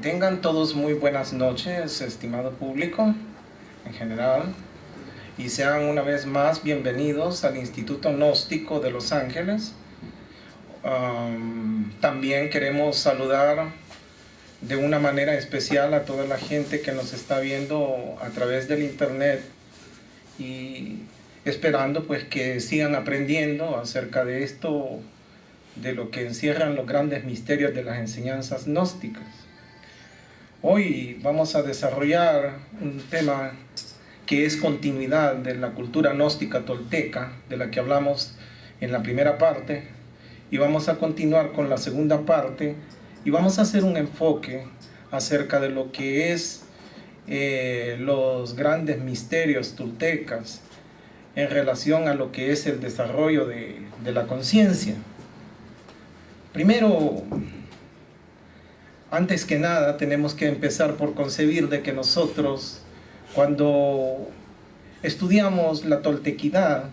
Tengan todos muy buenas noches, estimado público en general, y sean una vez más bienvenidos al Instituto Gnóstico de Los Ángeles. También queremos saludar de una manera especial a toda la gente que nos está viendo a través del internet y esperando pues que sigan aprendiendo acerca de esto, de lo que encierran los grandes misterios de las enseñanzas gnósticas. Hoy vamos a desarrollar un tema que es continuidad de la cultura gnóstica tolteca, de la que hablamos en la primera parte, y vamos a continuar con la segunda parte, y vamos a hacer un enfoque acerca de lo que es los grandes misterios toltecas en relación a lo que es el desarrollo de la conciencia. Primero, antes que nada, tenemos que empezar por concebir de que nosotros, cuando estudiamos la toltequidad,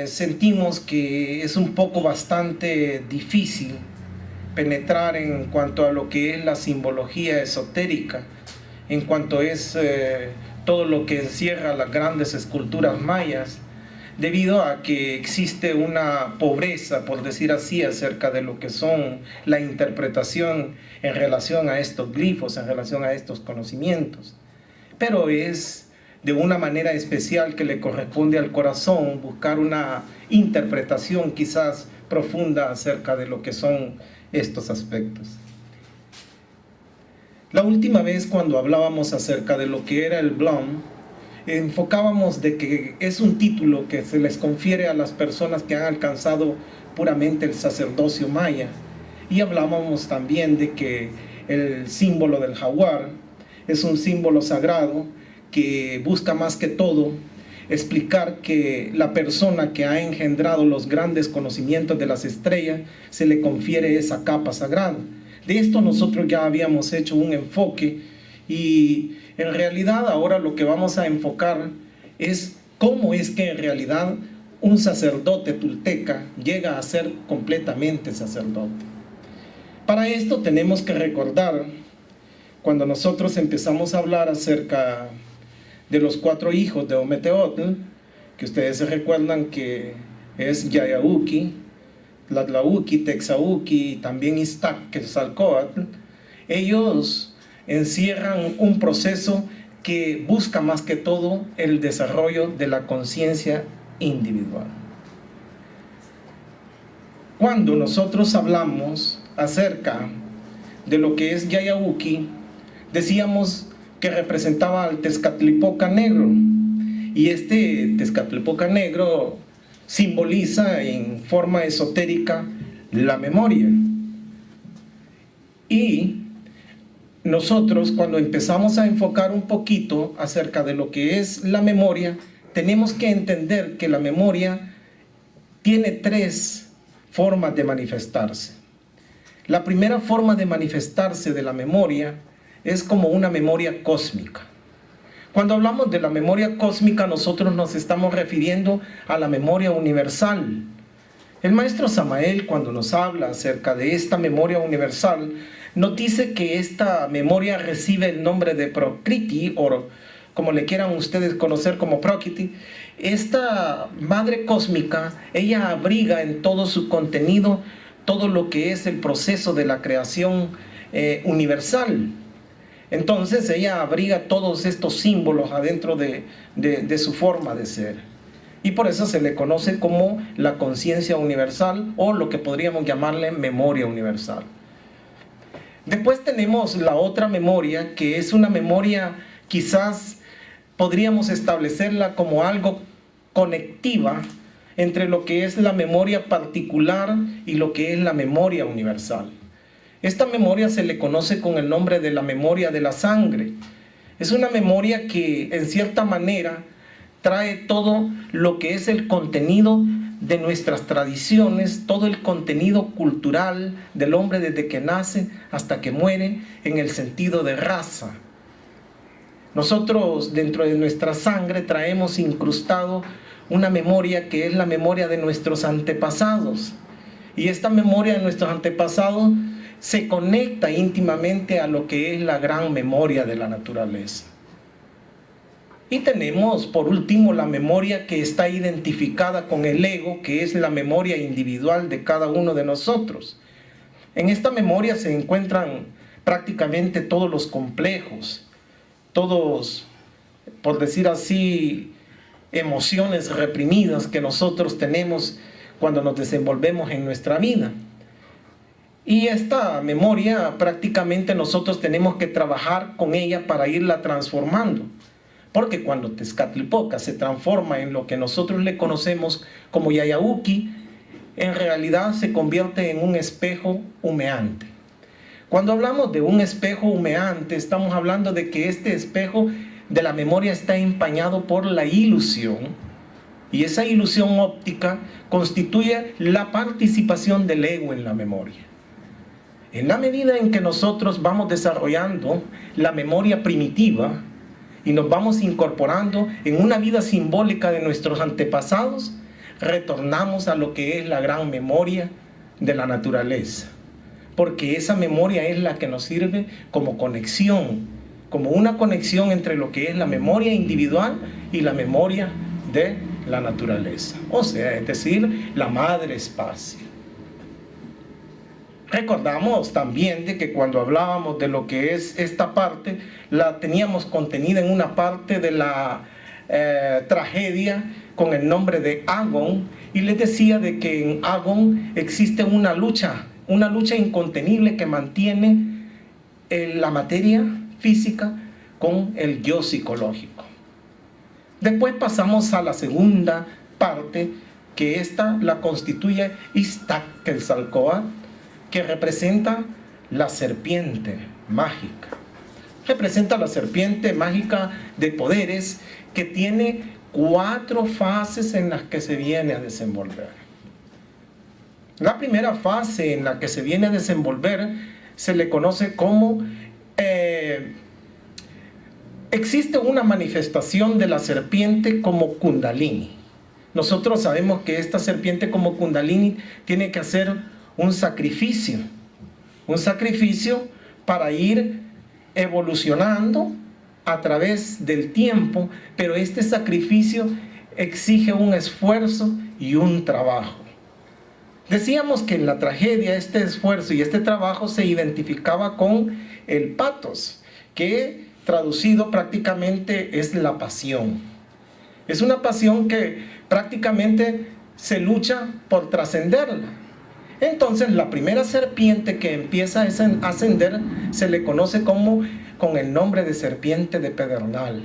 sentimos que es un poco bastante difícil penetrar en cuanto a lo que es la simbología esotérica, en cuanto es todo lo que encierra las grandes esculturas mayas, debido a que existe una pobreza, por decir así, acerca de lo que son la interpretación en relación a estos glifos, en relación a estos conocimientos. Pero es de una manera especial que le corresponde al corazón buscar una interpretación quizás profunda acerca de lo que son estos aspectos. La última vez cuando hablábamos acerca de lo que era el Blum, enfocábamos de que es un título que se les confiere a las personas que han alcanzado puramente el sacerdocio maya, y hablábamos también de que el símbolo del jaguar es un símbolo sagrado que busca más que todo explicar que la persona que ha engendrado los grandes conocimientos de las estrellas se le confiere esa capa sagrada. De esto nosotros ya habíamos hecho un enfoque, y en realidad ahora lo que vamos a enfocar es cómo es que en realidad un sacerdote tolteca llega a ser completamente sacerdote. Para esto tenemos que recordar, cuando nosotros empezamos a hablar acerca de los 4 hijos de Ometeotl, que ustedes se recuerdan que es Yayauki, Tlatlauki, Texauki y también Iztaccalcóatl, ellos encierran un proceso que busca más que todo el desarrollo de la conciencia individual. Cuando nosotros hablamos acerca de lo que es Yayauki, decíamos que representaba al Tezcatlipoca negro, y este Tezcatlipoca negro simboliza en forma esotérica la memoria. Y nosotros, cuando empezamos a enfocar un poquito acerca de lo que es la memoria, tenemos que entender que la memoria tiene 3 formas de manifestarse. La primera forma de manifestarse de la memoria es como una memoria cósmica. Cuando hablamos de la memoria cósmica, nosotros nos estamos refiriendo a la memoria universal. El maestro Samael, cuando nos habla acerca de esta memoria universal, nos dice que esta memoria recibe el nombre de Prokriti, o como le quieran ustedes conocer como Prakriti. Esta madre cósmica, ella abriga en todo su contenido todo lo que es el proceso de la creación universal. Entonces ella abriga todos estos símbolos adentro de su forma de ser. Y por eso se le conoce como la conciencia universal, o lo que podríamos llamarle memoria universal. Después tenemos la otra memoria, que es una memoria, quizás podríamos establecerla como algo conectiva entre lo que es la memoria particular y lo que es la memoria universal. Esta memoria se le conoce con el nombre de la memoria de la sangre. Es una memoria que en cierta manera trae todo lo que es el contenido de nuestras tradiciones, todo el contenido cultural del hombre desde que nace hasta que muere, en el sentido de raza. Nosotros dentro de nuestra sangre traemos incrustado una memoria que es la memoria de nuestros antepasados, Y esta memoria de nuestros antepasados se conecta íntimamente a lo que es la gran memoria de la naturaleza. Y tenemos, por último, la memoria que está identificada con el ego, que es la memoria individual de cada uno de nosotros. En esta memoria se encuentran prácticamente todos los complejos, todos, por decir así, emociones reprimidas que nosotros tenemos cuando nos desenvolvemos en nuestra vida. Y esta memoria prácticamente nosotros tenemos que trabajar con ella para irla transformando. Porque cuando Tezcatlipoca se transforma en lo que nosotros le conocemos como Yayauqui, en realidad se convierte en un espejo humeante. Cuando hablamos de un espejo humeante, estamos hablando de que este espejo de la memoria está empañado por la ilusión, y esa ilusión óptica constituye la participación del ego en la memoria. En la medida en que nosotros vamos desarrollando la memoria primitiva y nos vamos incorporando en una vida simbólica de nuestros antepasados, retornamos a lo que es la gran memoria de la naturaleza. Porque esa memoria es la que nos sirve como conexión, como una conexión entre lo que es la memoria individual y la memoria de la naturaleza. O sea, es decir, la madre espacio. Recordamos también de que cuando hablábamos de lo que es esta parte, la teníamos contenida en una parte de la tragedia con el nombre de Agon, y les decía de que en Agon existe una lucha incontenible que mantiene la materia física con el yo psicológico. Después pasamos a la segunda parte, que esta la constituye Iztaccalcoatl, que representa la serpiente mágica. Representa la serpiente mágica de poderes que tiene 4 fases en las que se viene a desenvolver. La primera fase en la que se viene a desenvolver se le conoce como existe una manifestación de la serpiente como Kundalini. Nosotros sabemos que esta serpiente como Kundalini tiene que hacer un sacrificio para ir evolucionando a través del tiempo, pero este sacrificio exige un esfuerzo y un trabajo. Decíamos que en la tragedia este esfuerzo y este trabajo se identificaba con el pathos, que traducido prácticamente es la pasión. Es una pasión que prácticamente se lucha por trascenderla. Entonces la primera serpiente que empieza a ascender se le conoce como con el nombre de serpiente de pedernal,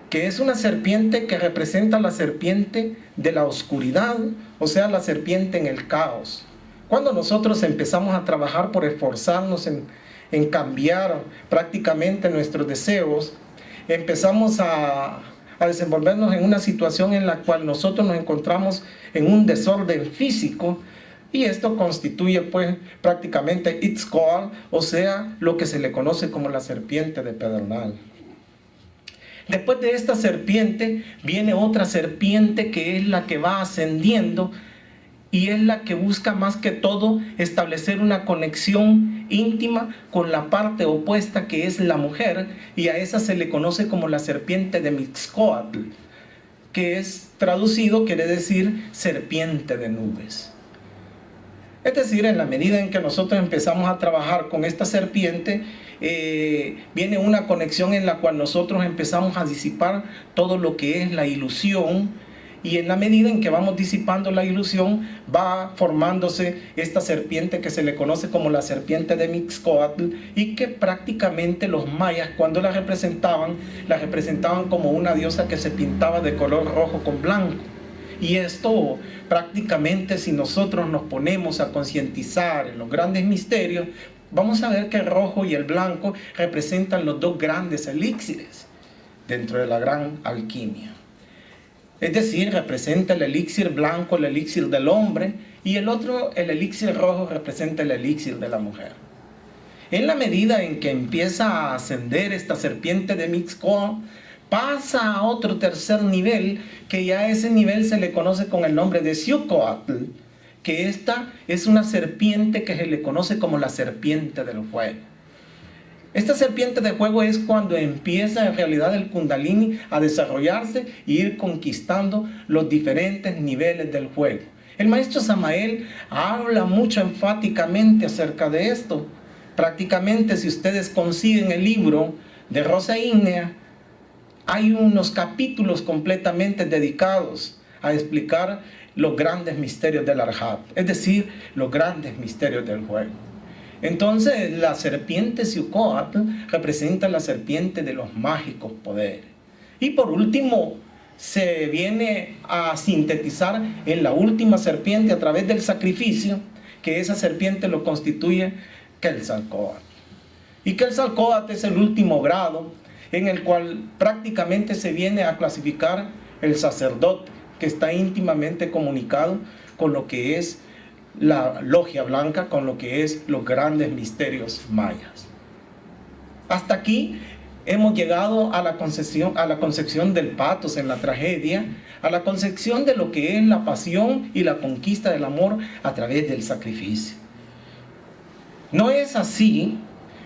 que es una serpiente que representa la serpiente de la oscuridad, o sea, la serpiente en el caos. Cuando nosotros empezamos a trabajar por esforzarnos en cambiar prácticamente nuestros deseos, empezamos a desenvolvernos en una situación en la cual nosotros nos encontramos en un desorden físico, y esto constituye pues prácticamente Itzcoatl, o sea, lo que se le conoce como la serpiente de pedernal. Después de esta serpiente viene otra serpiente que es la que va ascendiendo y es la que busca más que todo establecer una conexión íntima con la parte opuesta que es la mujer, y a esa se le conoce como la serpiente de Mixcoatl, que es traducido, quiere decir serpiente de nubes. Es decir, en la medida en que nosotros empezamos a trabajar con esta serpiente, viene una conexión en la cual nosotros empezamos a disipar todo lo que es la ilusión, y en la medida en que vamos disipando la ilusión, va formándose esta serpiente que se le conoce como la serpiente de Mixcoatl, y que prácticamente los mayas, cuando la representaban como una diosa que se pintaba de color rojo con blanco. Y esto prácticamente, si nosotros nos ponemos a concientizar en los grandes misterios, vamos a ver que el rojo y el blanco representan los 2 grandes elixires dentro de la gran alquimia. Es decir, representa el elixir blanco, el elixir del hombre, y el otro, el elixir rojo, representa el elixir de la mujer. En la medida en que empieza a ascender esta serpiente de Mixcoatl, pasa a otro tercer nivel, que ya a ese nivel se le conoce con el nombre de Xiuhcoatl, que esta es una serpiente que se le conoce como la serpiente del fuego. Esta serpiente de fuego es cuando empieza en realidad el Kundalini a desarrollarse y ir conquistando los diferentes niveles del fuego. El maestro Samael habla mucho enfáticamente acerca de esto. Prácticamente, si ustedes consiguen el libro de Rosa Ígnea, hay unos capítulos completamente dedicados a explicar los grandes misterios del Arhat, es decir, los grandes misterios del fuego. Entonces, la serpiente Xiuhcoatl representa la serpiente de los mágicos poderes. Y por último, se viene a sintetizar en la última serpiente a través del sacrificio, que esa serpiente lo constituye Quetzalcóatl. Y Quetzalcóatl es el último grado en el cual prácticamente se viene a clasificar el sacerdote, que está íntimamente comunicado con lo que es la logia blanca, con lo que es los grandes misterios mayas. Hasta aquí hemos llegado a la concepción del pathos en la tragedia, a la concepción de lo que es la pasión y la conquista del amor a través del sacrificio. No es así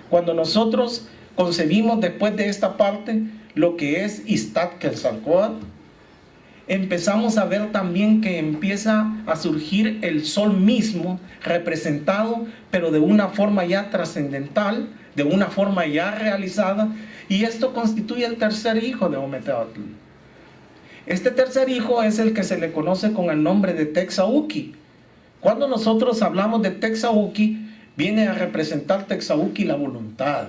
cuando nosotros concebimos después de esta parte lo que es Iztaccíhuatl Quetzalcóatl. Empezamos a ver también que empieza a surgir el sol mismo representado, pero de una forma ya trascendental, de una forma ya realizada, y esto constituye el tercer hijo de Ometeotl. Este tercer hijo es el que se le conoce con el nombre de Texauhqui. Cuando nosotros hablamos de Texauhqui, viene a representar Texauhqui la voluntad.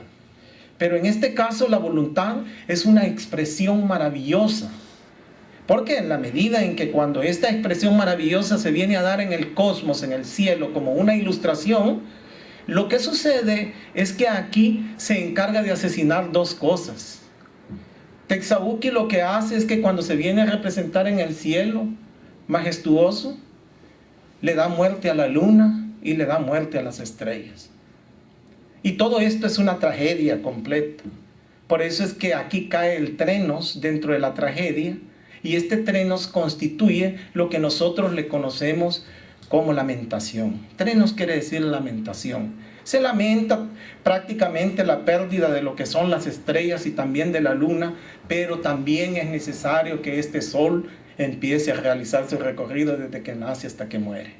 Pero en este caso la voluntad es una expresión maravillosa. Porque en la medida en que cuando esta expresión maravillosa se viene a dar en el cosmos, en el cielo, como una ilustración, lo que sucede es que aquí se encarga de asesinar dos cosas. Texauhqui lo que hace es que cuando se viene a representar en el cielo majestuoso, le da muerte a la luna y le da muerte a las estrellas. Y todo esto es una tragedia completa. Por eso es que aquí cae el trenos dentro de la tragedia, y este trenos constituye lo que nosotros le conocemos como lamentación. Trenos quiere decir lamentación. Se lamenta prácticamente la pérdida de lo que son las estrellas y también de la luna, pero también es necesario que este sol empiece a realizar su recorrido desde que nace hasta que muere.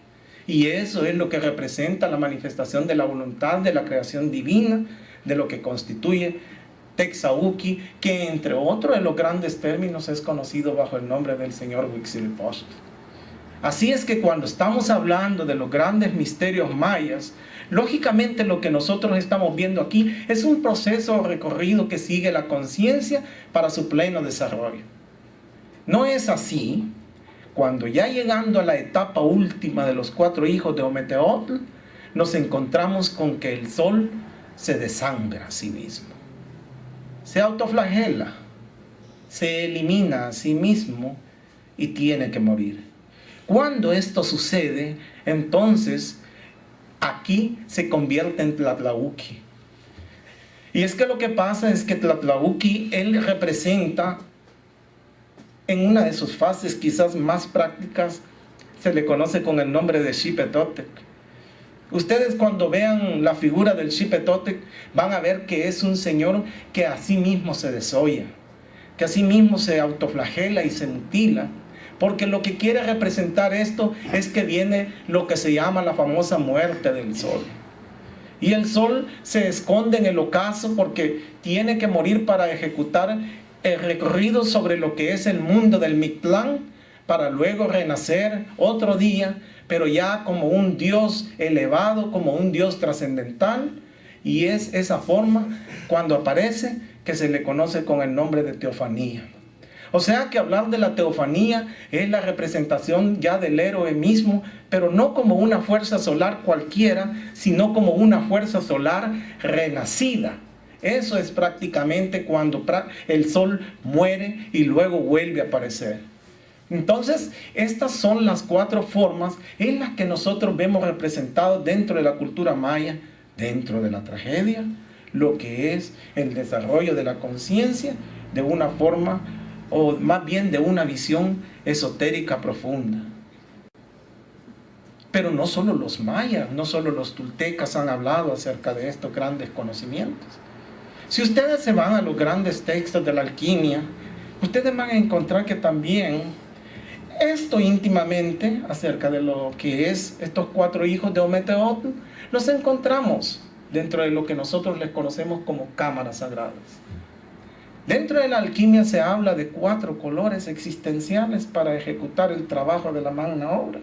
Y eso es lo que representa la manifestación de la voluntad de la creación divina, de lo que constituye Texauhqui, que entre otros de los grandes términos es conocido bajo el nombre del señor Huitzilopochtli. Así es que cuando estamos hablando de los grandes misterios mayas, lógicamente lo que nosotros estamos viendo aquí es un proceso recorrido que sigue la conciencia para su pleno desarrollo. No es así cuando ya llegando a la etapa última de los 4 hijos de Ometeotl, nos encontramos con que el sol se desangra a sí mismo. Se autoflagela, se elimina a sí mismo y tiene que morir. Cuando esto sucede, entonces aquí se convierte en Tlatlauhqui. Y es que lo que pasa es que Tlatlauhqui, él representa en una de sus fases quizás más prácticas, se le conoce con el nombre de Xipetotec. Ustedes cuando vean la figura del Xipetotec van a ver que es un señor que a sí mismo se desolla, que a sí mismo se autoflagela y se mutila, porque lo que quiere representar esto es que viene lo que se llama la famosa muerte del sol. Y el sol se esconde en el ocaso porque tiene que morir para ejecutar el recorrido sobre lo que es el mundo del Mictlán, para luego renacer otro día, pero ya como un Dios elevado, como un Dios trascendental, y es esa forma cuando aparece que se le conoce con el nombre de teofanía. O sea que hablar de la teofanía es la representación ya del héroe mismo, pero no como una fuerza solar cualquiera, sino como una fuerza solar renacida. Eso es prácticamente cuando el sol muere y luego vuelve a aparecer. Entonces, estas son las 4 formas en las que nosotros vemos representados dentro de la cultura maya, dentro de la tragedia, lo que es el desarrollo de la conciencia de una forma, o más bien de una visión esotérica profunda. Pero no solo los mayas, no solo los toltecas han hablado acerca de estos grandes conocimientos. Si ustedes se van a los grandes textos de la alquimia, ustedes van a encontrar que también esto íntimamente acerca de lo que es estos 4 hijos de Ometeotl, los encontramos dentro de lo que nosotros les conocemos como cámaras sagradas. Dentro de la alquimia se habla de 4 colores existenciales para ejecutar el trabajo de la magna obra.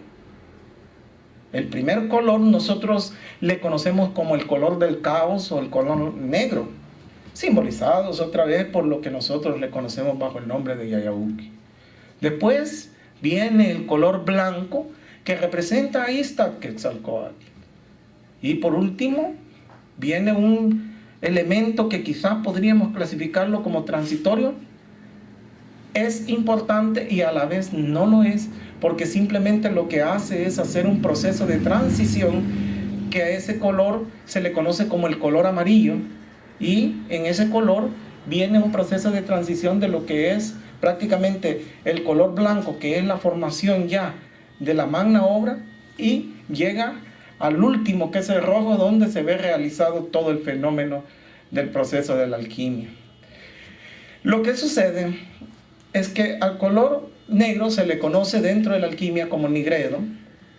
El primer color nosotros le conocemos como el color del caos o el color negro, simbolizados otra vez por lo que nosotros le conocemos bajo el nombre de Yayauki. Después viene el color blanco que representa a Iztaccíhuatl. Y por último viene un elemento que quizás podríamos clasificarlo como transitorio. Es importante y a la vez no lo es, porque simplemente lo que hace es hacer un proceso de transición que a ese color se le conoce como el color amarillo, y en ese color viene un proceso de transición de lo que es prácticamente el color blanco, que es la formación ya de la magna obra, y llega al último, que es el rojo, donde se ve realizado todo el fenómeno del proceso de la alquimia. Lo que sucede es que al color negro se le conoce dentro de la alquimia como nigredo,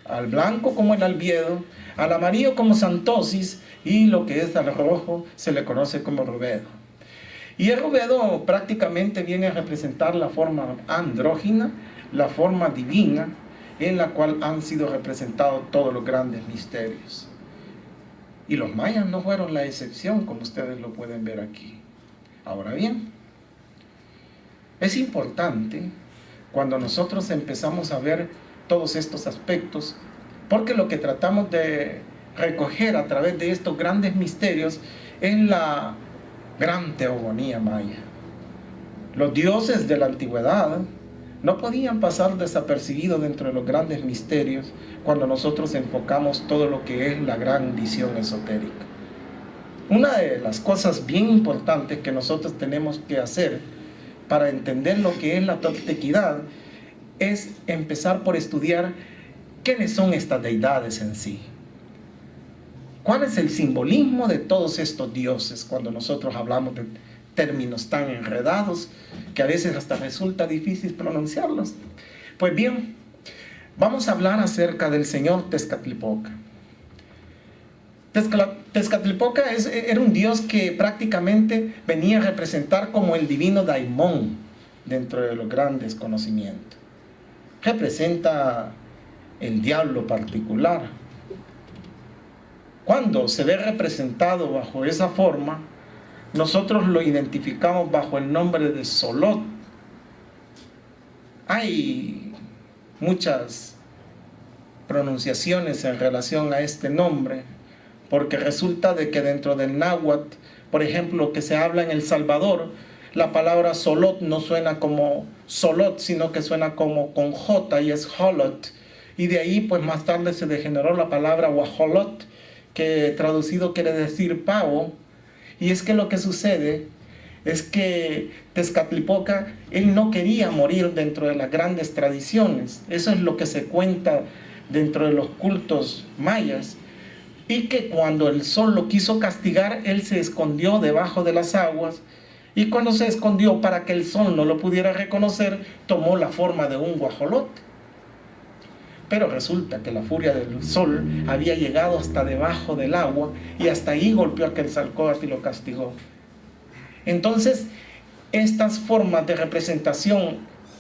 al blanco como el albiedo, al amarillo como santosis, y lo que es al rojo se le conoce como rubedo. Y el rubedo prácticamente viene a representar la forma andrógina, la forma divina, en la cual han sido representados todos los grandes misterios. Y los mayas no fueron la excepción, como ustedes lo pueden ver aquí. Ahora bien, es importante cuando nosotros empezamos a ver todos estos aspectos, porque lo que tratamos de recoger a través de estos grandes misterios es la gran teogonía maya. Los dioses de la antigüedad no podían pasar desapercibidos dentro de los grandes misterios cuando nosotros enfocamos todo lo que es la gran visión esotérica. Una de las cosas bien importantes que nosotros tenemos que hacer para entender lo que es la toltequidad es empezar por estudiar quiénes son estas deidades en sí. ¿Cuál es el simbolismo de todos estos dioses cuando nosotros hablamos de términos tan enredados que a veces hasta resulta difícil pronunciarlos? Pues bien, vamos a hablar acerca del señor Tezcatlipoca. Tezcatlipoca era un dios que prácticamente venía a representar como el divino daimón dentro de los grandes conocimientos. Representa el diablo particular. Cuando se ve representado bajo esa forma, nosotros lo identificamos bajo el nombre de Solot. Hay muchas pronunciaciones en relación a este nombre, porque resulta de que dentro del náhuatl, por ejemplo, que se habla en El Salvador, la palabra Solot no suena como Solot, sino que suena como con J, y es Holot. Y de ahí, pues más tarde se degeneró la palabra Guajolot, que traducido quiere decir pavo. Y es que lo que sucede es que Tezcatlipoca, él no quería morir dentro de las grandes tradiciones. Eso es lo que se cuenta dentro de los cultos mayas. Y que cuando el sol lo quiso castigar, él se escondió debajo de las aguas. Y cuando se escondió para que el sol no lo pudiera reconocer, tomó la forma de un guajolote. Pero resulta que la furia del sol había llegado hasta debajo del agua y hasta ahí golpeó a Quetzalcóatl y lo castigó. Entonces, estas formas de representación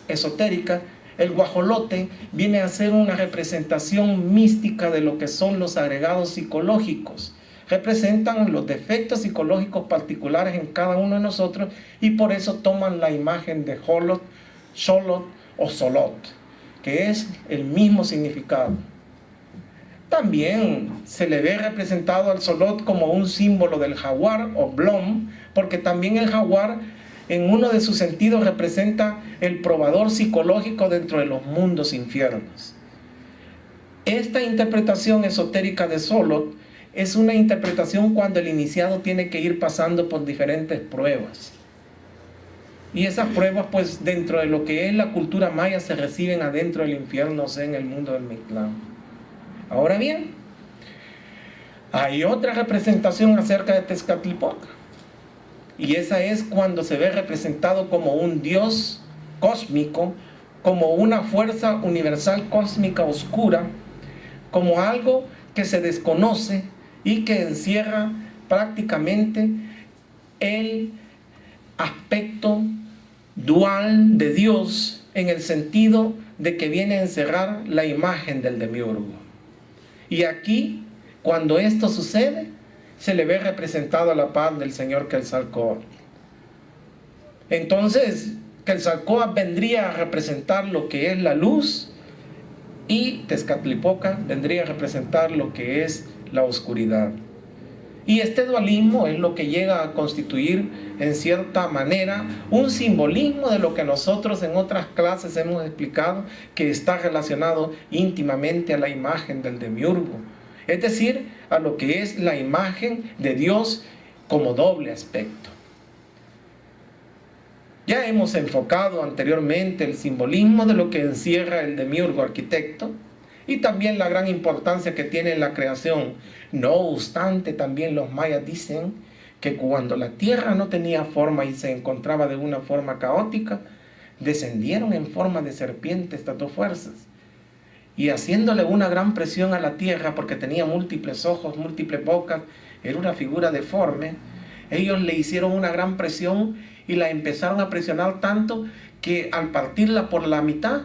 esotérica, el guajolote viene a ser una representación mística de lo que son los agregados psicológicos. Representan los defectos psicológicos particulares en cada uno de nosotros, y por eso toman la imagen de Holot, Xolot o Solot, que es el mismo significado. También se le ve representado al Solot como un símbolo del jaguar o Blom, porque también el jaguar en uno de sus sentidos representa el probador psicológico dentro de los mundos infiernos. Esta interpretación esotérica de Solot es una interpretación cuando el iniciado tiene que ir pasando por diferentes pruebas. Y esas pruebas, pues, dentro de lo que es la cultura maya, se reciben adentro del infierno, o sea, en el mundo del Mictlán. Ahora bien, hay otra representación acerca de Tezcatlipoca, y esa es cuando se ve representado como un Dios cósmico, como una fuerza universal cósmica oscura, como algo que se desconoce y que encierra prácticamente el aspecto dual de Dios, en el sentido de que viene a encerrar la imagen del demiurgo. Y aquí, cuando esto sucede, se le ve representado a la par del señor Quetzalcóatl. Entonces, Quetzalcóatl vendría a representar lo que es la luz, y Tezcatlipoca vendría a representar lo que es la oscuridad. Y este dualismo es lo que llega a constituir en cierta manera un simbolismo de lo que nosotros en otras clases hemos explicado, que está relacionado íntimamente a la imagen del demiurgo, es decir, a lo que es la imagen de Dios como doble aspecto. Ya hemos enfocado anteriormente el simbolismo de lo que encierra el demiurgo arquitecto y también la gran importancia que tiene en la creación. No obstante, también los mayas dicen que cuando la tierra no tenía forma y se encontraba de una forma caótica, descendieron en forma de serpiente estas dos fuerzas, y haciéndole una gran presión a la tierra, porque tenía múltiples ojos, múltiples bocas, era una figura deforme, ellos le hicieron una gran presión y la empezaron a presionar tanto que al partirla por la mitad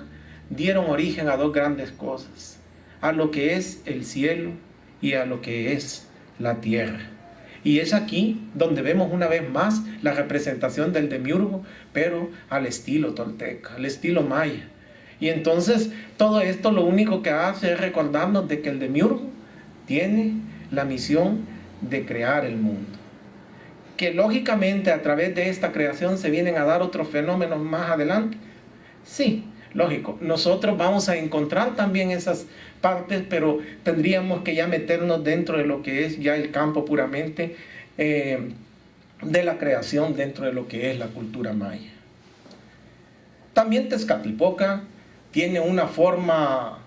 dieron origen a dos grandes cosas, a lo que es el cielo y a lo que es la tierra. Y es aquí donde vemos una vez más la representación del demiurgo, pero al estilo tolteca, al estilo maya. Y entonces todo esto lo único que hace es recordarnos de que el demiurgo tiene la misión de crear el mundo, que lógicamente a través de esta creación se vienen a dar otros fenómenos más adelante. Sí, lógico, nosotros vamos a encontrar también esas partes, pero tendríamos que ya meternos dentro de lo que es ya el campo puramente de la creación, dentro de lo que es la cultura maya. También Tezcatlipoca tiene una forma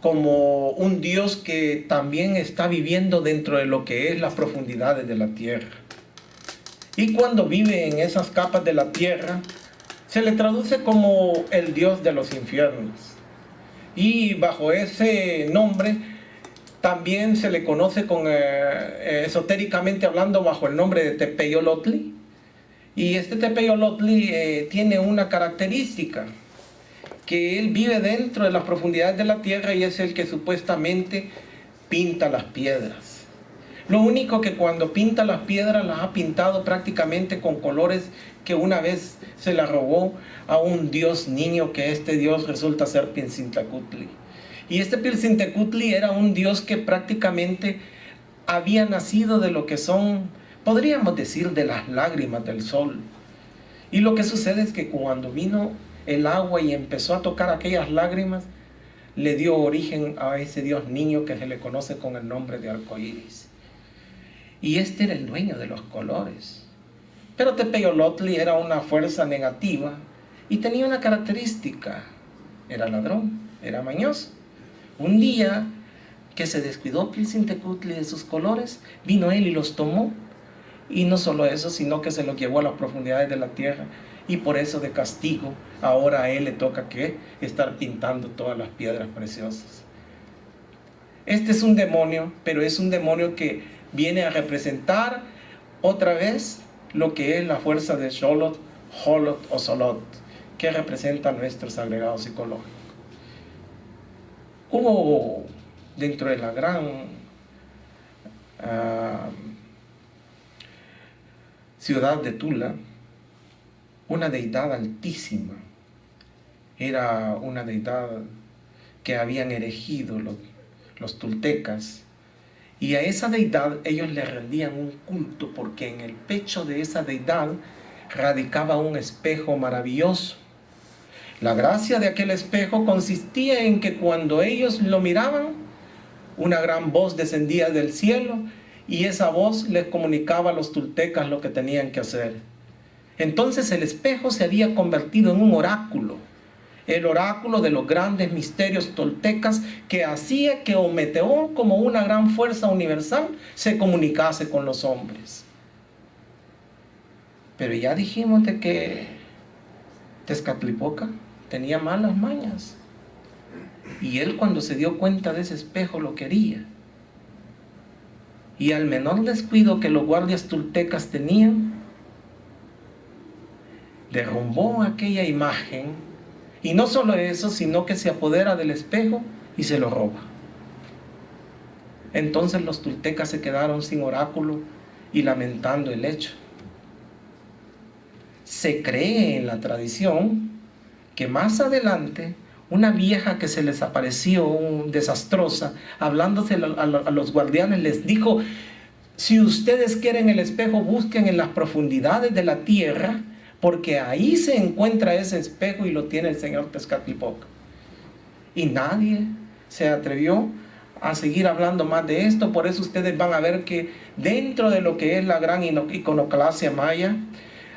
como un Dios que también está viviendo dentro de lo que es las profundidades de la tierra. Y cuando vive en esas capas de la tierra, se le traduce como el Dios de los infiernos. Y bajo ese nombre también se le conoce esotéricamente hablando bajo el nombre de Tepeyolotli. Y este Tepeyolotli tiene una característica, que él vive dentro de las profundidades de la tierra y es el que supuestamente pinta las piedras. Lo único que cuando pinta las piedras las ha pintado prácticamente con colores que una vez se la robó a un dios niño, que este dios resulta ser Pilcintecutli. Y este Pilcintecutli era un dios que prácticamente había nacido de lo que son, podríamos decir, de las lágrimas del sol. Y lo que sucede es que cuando vino el agua y empezó a tocar aquellas lágrimas, le dio origen a ese dios niño que se le conoce con el nombre de arcoíris. Y este era el dueño de los colores. Pero Tepeyolotli era una fuerza negativa y tenía una característica: era ladrón, era mañoso. Un día que se descuidó Pilcintecutli de sus colores, vino él y los tomó, y no solo eso, sino que se los llevó a las profundidades de la tierra. Y por eso, de castigo, ahora a él le toca ¿qué? Estar pintando todas las piedras preciosas. Este es un demonio, pero es un demonio que viene a representar otra vez lo que es la fuerza de Xolotl, Jolot o Solot, que representa nuestros agregados psicológicos. Hubo dentro de la gran ciudad de Tula una deidad altísima. Era una deidad que habían erigido los toltecas, y a esa deidad ellos le rendían un culto, porque en el pecho de esa deidad radicaba un espejo maravilloso. La gracia de aquel espejo consistía en que cuando ellos lo miraban, una gran voz descendía del cielo y esa voz les comunicaba a los toltecas lo que tenían que hacer. Entonces el espejo se había convertido en un oráculo, el oráculo de los grandes misterios toltecas que hacía que Ometeotl, como una gran fuerza universal, se comunicase con los hombres. Pero ya dijimos de que Tezcatlipoca tenía malas mañas, y él, cuando se dio cuenta de ese espejo, lo quería. Y al menor descuido que los guardias toltecas tenían, derrumbó aquella imagen, y no solo eso, sino que se apodera del espejo y se lo roba. Entonces los toltecas se quedaron sin oráculo y lamentando el hecho. Se cree en la tradición que más adelante una vieja que se les apareció desastrosa, hablándose a los guardianes, les dijo: si ustedes quieren el espejo, busquen en las profundidades de la tierra, porque ahí se encuentra ese espejo y lo tiene el señor Tezcatlipoca. Y nadie se atrevió a seguir hablando más de esto. Por eso ustedes van a ver que dentro de lo que es la gran iconoclasia maya,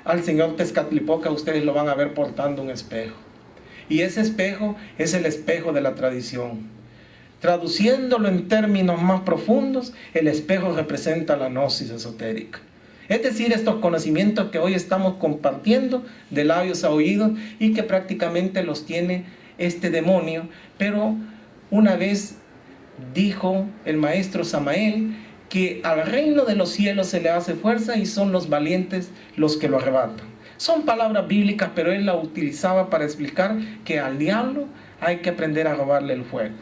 al señor Tezcatlipoca ustedes lo van a ver portando un espejo. Y ese espejo es el espejo de la tradición. Traduciéndolo en términos más profundos, el espejo representa la gnosis esotérica. Es decir, estos conocimientos que hoy estamos compartiendo de labios a oídos y que prácticamente los tiene este demonio. Pero una vez dijo el maestro Samael que al reino de los cielos se le hace fuerza y son los valientes los que lo arrebatan. Son palabras bíblicas, pero él la utilizaba para explicar que al diablo hay que aprender a robarle el fuego.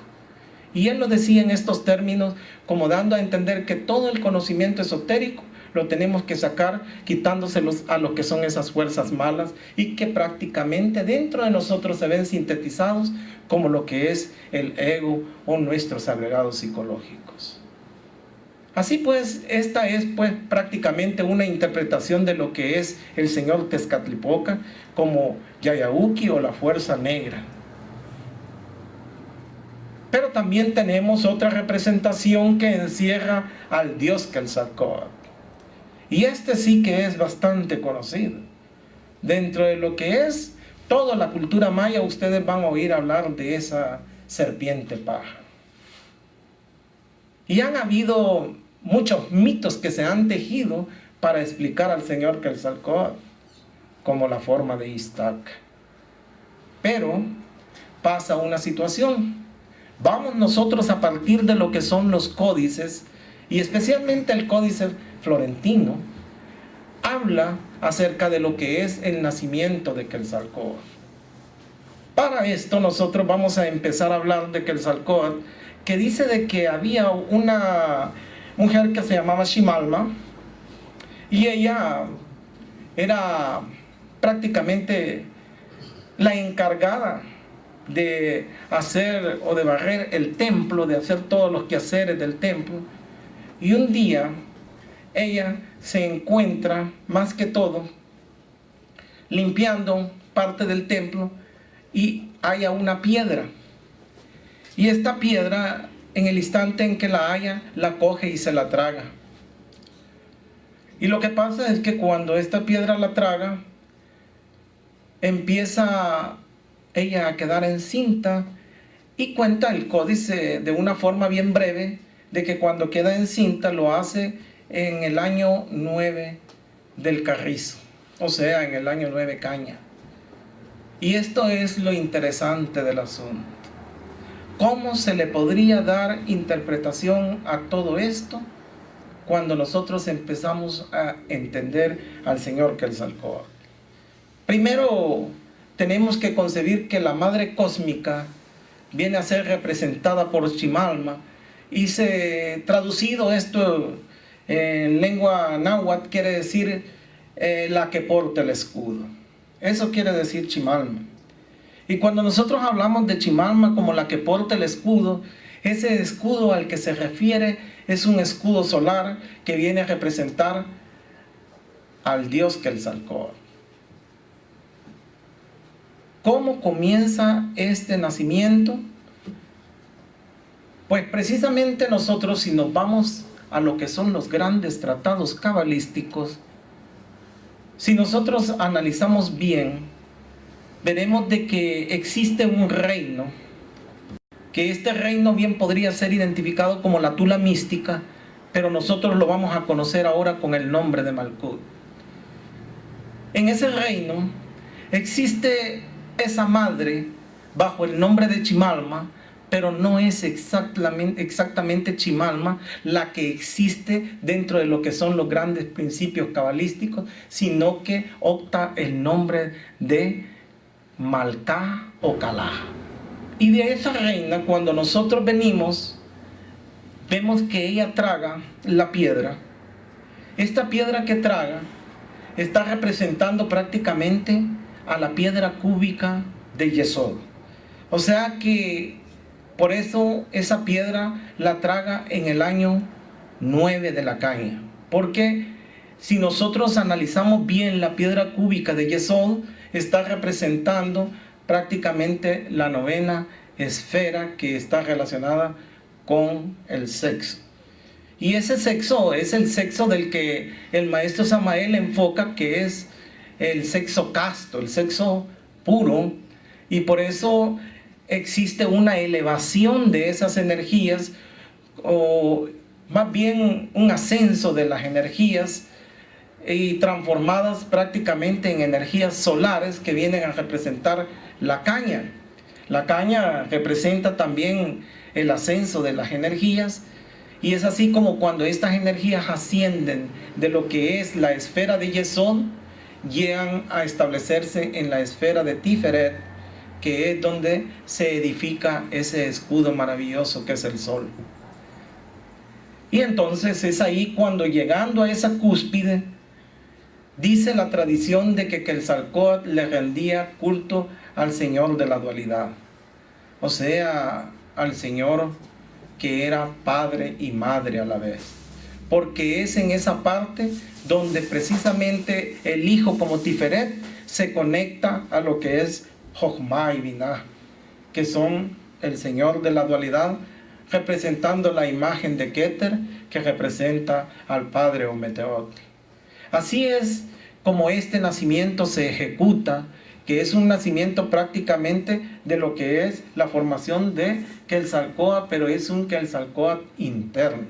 Y él lo decía en estos términos, como dando a entender que todo el conocimiento esotérico lo tenemos que sacar quitándoselos a lo que son esas fuerzas malas, y que prácticamente dentro de nosotros se ven sintetizados como lo que es el ego o nuestros agregados psicológicos. Así pues, esta es pues prácticamente una interpretación de lo que es el señor Tezcatlipoca como Yayauqui o la fuerza negra. Pero también tenemos otra representación que encierra al dios Quetzalcóatl. Y este sí que es bastante conocido. Dentro de lo que es toda la cultura maya, ustedes van a oír hablar de esa serpiente paja. Y han habido muchos mitos que se han tejido para explicar al señor Quetzalcóatl, como la forma de Iztac. Pero pasa una situación. Vamos nosotros a partir de lo que son los códices, y especialmente el códice florentino, habla acerca de lo que es el nacimiento de Quetzalcóatl. Para esto nosotros vamos a empezar a hablar de Quetzalcóatl, que dice de que había una mujer que se llamaba Ximalma, y ella era prácticamente la encargada de hacer o de barrer el templo, de hacer todos los quehaceres del templo. Y un día ella se encuentra más que todo limpiando parte del templo y halla una piedra. Y esta piedra, en el instante en que la halla, la coge y se la traga. Y lo que pasa es que cuando esta piedra la traga, empieza ella a quedar encinta, y cuenta el códice de una forma bien breve de que cuando queda encinta lo hace en el año 9 del Carrizo, o sea, en el año 9 Caña. Y esto es lo interesante del asunto. ¿Cómo se le podría dar interpretación a todo esto cuando nosotros empezamos a entender al señor Quetzalcóatl? Primero, tenemos que concebir que la madre cósmica viene a ser representada por Ximalma, y traducido esto en lengua náhuatl quiere decir la que porta el escudo. Eso quiere decir Ximalma. Y cuando nosotros hablamos de Ximalma como la que porta el escudo, ese escudo al que se refiere es un escudo solar que viene a representar al dios Quetzalcóatl. ¿Cómo comienza este nacimiento? Pues precisamente nosotros, si nos vamos a lo que son los grandes tratados cabalísticos, si nosotros analizamos bien, veremos de que existe un reino, que este reino bien podría ser identificado como la Tula mística, pero nosotros lo vamos a conocer ahora con el nombre de Malkut. En ese reino existe esa madre bajo el nombre de Chimalma, pero no es exactamente Chimalma la que existe dentro de lo que son los grandes principios cabalísticos, sino que opta el nombre de Malcá o Calá. Y de esa reina, cuando nosotros venimos, vemos que ella traga la piedra. Esta piedra que traga está representando prácticamente a la piedra cúbica de Yesod. O sea que por eso esa piedra la traga en el año 9 de la caña. Porque si nosotros analizamos bien la piedra cúbica de Yesod, está representando prácticamente la novena esfera que está relacionada con el sexo. Y ese sexo es el sexo del que el maestro Samael enfoca, que es el sexo casto, el sexo puro, y por eso existe una elevación de esas energías, o más bien un ascenso de las energías, y transformadas prácticamente en energías solares que vienen a representar la caña. La caña representa también el ascenso de las energías, y es así como cuando estas energías ascienden de lo que es la esfera de Yesod, llegan a establecerse en la esfera de Tiferet, que es donde se edifica ese escudo maravilloso que es el sol. Y entonces es ahí cuando, llegando a esa cúspide, dice la tradición de que Quetzalcóatl le rendía culto al Señor de la dualidad, o sea, al Señor que era padre y madre a la vez, porque es en esa parte donde precisamente el Hijo como Tiferet se conecta a lo que es Jochma y Binah, que son el Señor de la dualidad, representando la imagen de Keter, que representa al Padre Ometeotl. Así es como este nacimiento se ejecuta, que es un nacimiento prácticamente de lo que es la formación de Quetzalcóatl, pero es un Quetzalcóatl interno.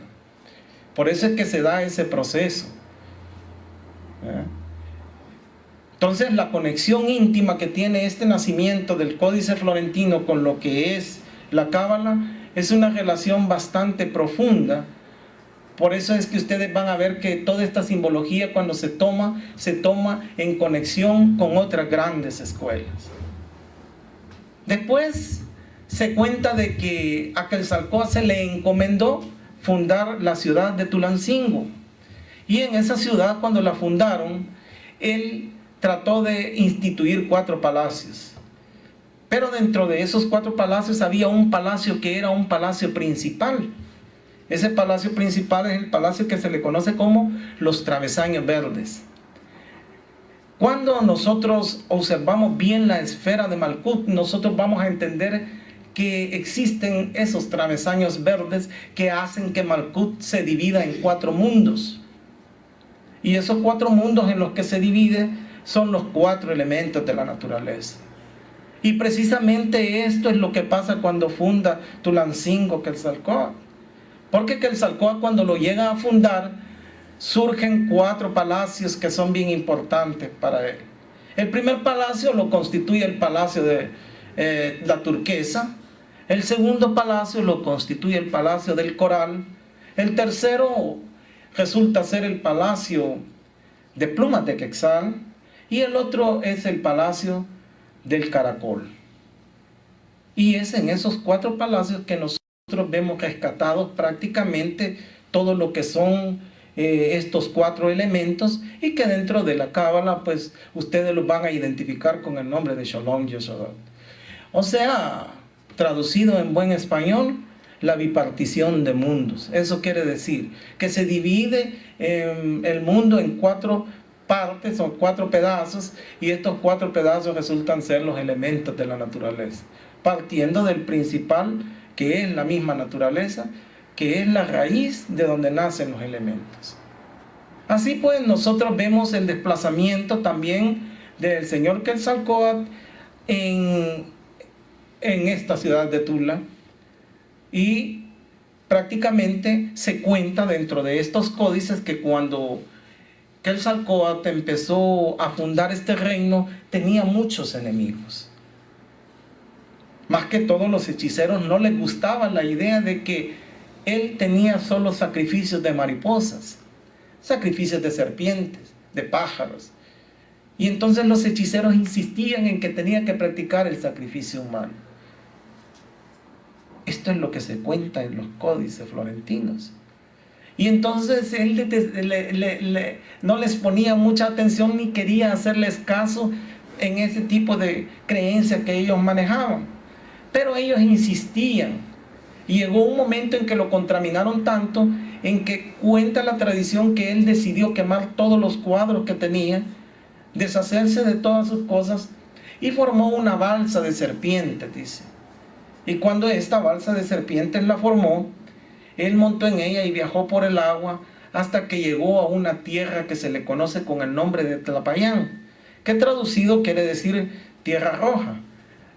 Por eso es que se da ese proceso. Entonces la conexión íntima que tiene este nacimiento del Códice Florentino con lo que es la Cábala es una relación bastante profunda. Por eso es que ustedes van a ver que toda esta simbología, cuando se toma en conexión con otras grandes escuelas. Después se cuenta de que a Quetzalcóatl se le encomendó fundar la ciudad de Tulancingo. Y en esa ciudad, cuando la fundaron, él trató de instituir 4 palacios. Pero dentro de esos 4 palacios había un palacio que era un palacio principal. Ese palacio principal es el palacio que se le conoce como los Travesaños Verdes. Cuando nosotros observamos bien la esfera de Malkut, nosotros vamos a entender que existen esos travesaños verdes que hacen que Malkut se divida en 4 mundos. Y esos 4 mundos en los que se divide son los 4 elementos de la naturaleza. Y precisamente esto es lo que pasa cuando funda Tulancingo Quetzalcóatl. Porque Quetzalcóatl, cuando lo llega a fundar, surgen 4 palacios que son bien importantes para él. El primer palacio lo constituye el palacio de la Turquesa. El segundo palacio lo constituye el palacio del Coral. El tercero resulta ser el palacio de Plumas de Quetzal. Y el otro es el palacio del Caracol. Y es en esos 4 palacios que nosotros vemos rescatados prácticamente todo lo que son estos 4 elementos, y que dentro de la Cábala pues ustedes los van a identificar con el nombre de Sholom Yesodot. O sea, traducido en buen español, la bipartición de mundos. Eso quiere decir que se divide el mundo en 4 partes o 4 pedazos, y estos 4 pedazos resultan ser los elementos de la naturaleza, partiendo del principal, que es la misma naturaleza, que es la raíz de donde nacen los elementos. Así pues, nosotros vemos el desplazamiento también del señor Quetzalcóatl en esta ciudad de Tula, y prácticamente se cuenta dentro de estos códices que cuando Quetzalcóatl empezó a fundar este reino, tenía muchos enemigos. Más que todos los hechiceros no les gustaba la idea de que él tenía solo sacrificios de mariposas, sacrificios de serpientes, de pájaros. Y entonces los hechiceros insistían en que tenía que practicar el sacrificio humano. Esto es lo que se cuenta en los códices florentinos. Y entonces él no les ponía mucha atención ni quería hacerles caso en ese tipo de creencia que ellos manejaban. Pero ellos insistían. Y llegó un momento en que lo contaminaron tanto, en que cuenta la tradición que él decidió quemar todos los cuadros que tenía, deshacerse de todas sus cosas, y formó una balsa de serpientes, dice. Y cuando esta balsa de serpientes la formó, él montó en ella y viajó por el agua hasta que llegó a una tierra que se le conoce con el nombre de Tlapayán, que traducido quiere decir tierra roja.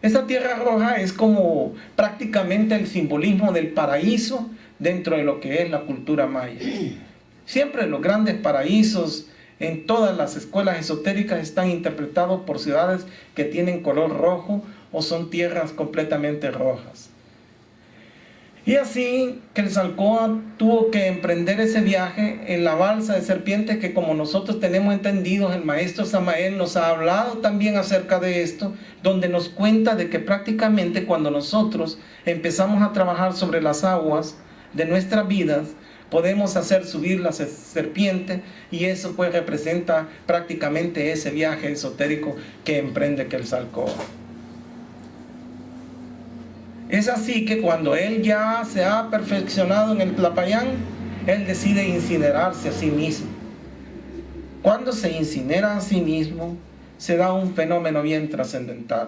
Esa tierra roja es como prácticamente el simbolismo del paraíso dentro de lo que es la cultura maya. Siempre los grandes paraísos en todas las escuelas esotéricas están interpretados por ciudades que tienen color rojo o son tierras completamente rojas. Y así Quetzalcóatl tuvo que emprender ese viaje en la balsa de serpientes que, como nosotros tenemos entendido, el maestro Samael nos ha hablado también acerca de esto, donde nos cuenta de que prácticamente cuando nosotros empezamos a trabajar sobre las aguas de nuestras vidas, podemos hacer subir las serpientes, y eso pues representa prácticamente ese viaje esotérico que emprende Quetzalcóatl. Es así que cuando él ya se ha perfeccionado en el Tlapayán, él decide incinerarse a sí mismo. Cuando se incinera a sí mismo, se da un fenómeno bien trascendental.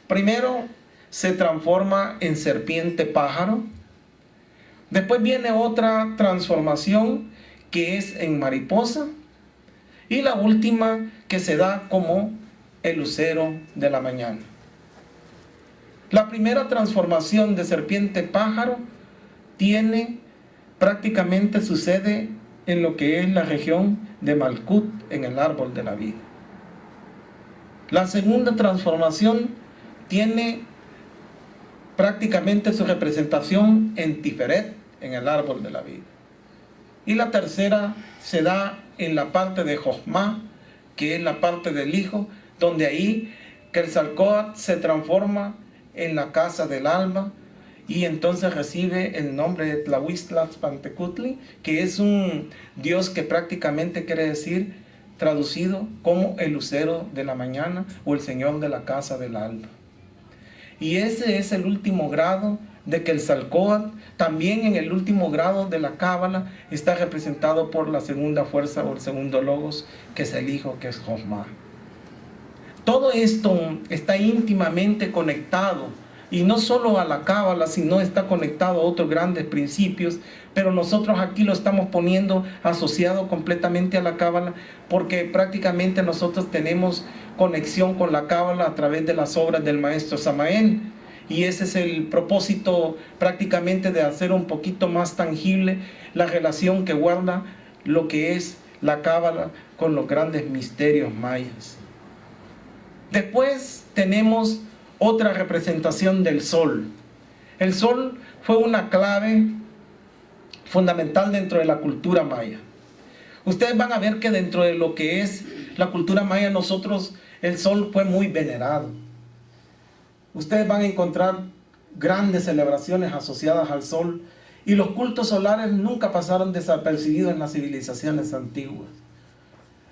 Primero, se transforma en serpiente pájaro. Después viene otra transformación que es en mariposa. Y la última que se da como el lucero de la mañana. La primera transformación de serpiente pájaro prácticamente sucede en lo que es la región de Malkut, en el árbol de la vida. La segunda transformación tiene prácticamente su representación en Tiferet, en el árbol de la vida. Y la tercera se da en la parte de Josmá, que es la parte del hijo, donde ahí Quetzalcóatl se transforma en la casa del alma, y entonces recibe el nombre de Tlahuiztlatzpantecutli, que es un dios que prácticamente quiere decir, traducido como el lucero de la mañana o el señor de la casa del alma. Y ese es el último grado de Quetzalcóatl. También en el último grado de la cábala está representado por la segunda fuerza o el segundo logos, que es el hijo, que es Josmá. Todo esto está íntimamente conectado, y no solo a la cábala, sino está conectado a otros grandes principios, pero nosotros aquí lo estamos poniendo asociado completamente a la cábala, porque prácticamente nosotros tenemos conexión con la cábala a través de las obras del maestro Samael, y ese es el propósito prácticamente de hacer un poquito más tangible la relación que guarda lo que es la cábala con los grandes misterios mayas. Después tenemos otra representación del sol. El sol fue una clave fundamental dentro de la cultura maya. Ustedes van a ver que dentro de lo que es la cultura maya, nosotros, el sol fue muy venerado. Ustedes van a encontrar grandes celebraciones asociadas al sol, y los cultos solares nunca pasaron desapercibidos en las civilizaciones antiguas.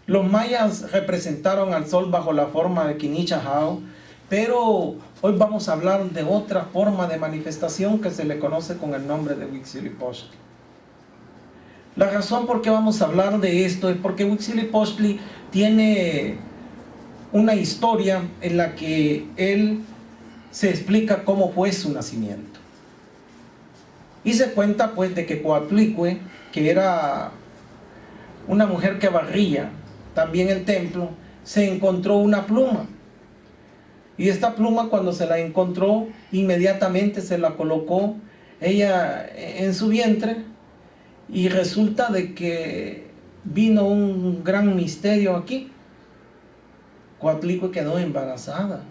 Los mayas representaron al sol bajo la forma de Quinichahao, pero hoy vamos a hablar de otra forma de manifestación que se le conoce con el nombre de Huitzilopochtli. La razón por qué vamos a hablar de esto es porque Huitzilopochtli tiene una historia en la que él se explica cómo fue su nacimiento. Y se cuenta pues de que Coatlicue, que era una mujer que barría también el templo, se encontró una pluma. Y esta pluma, cuando se la encontró, inmediatamente se la colocó ella en su vientre, y resulta de que vino un gran misterio aquí. Coatlicue quedó embarazada.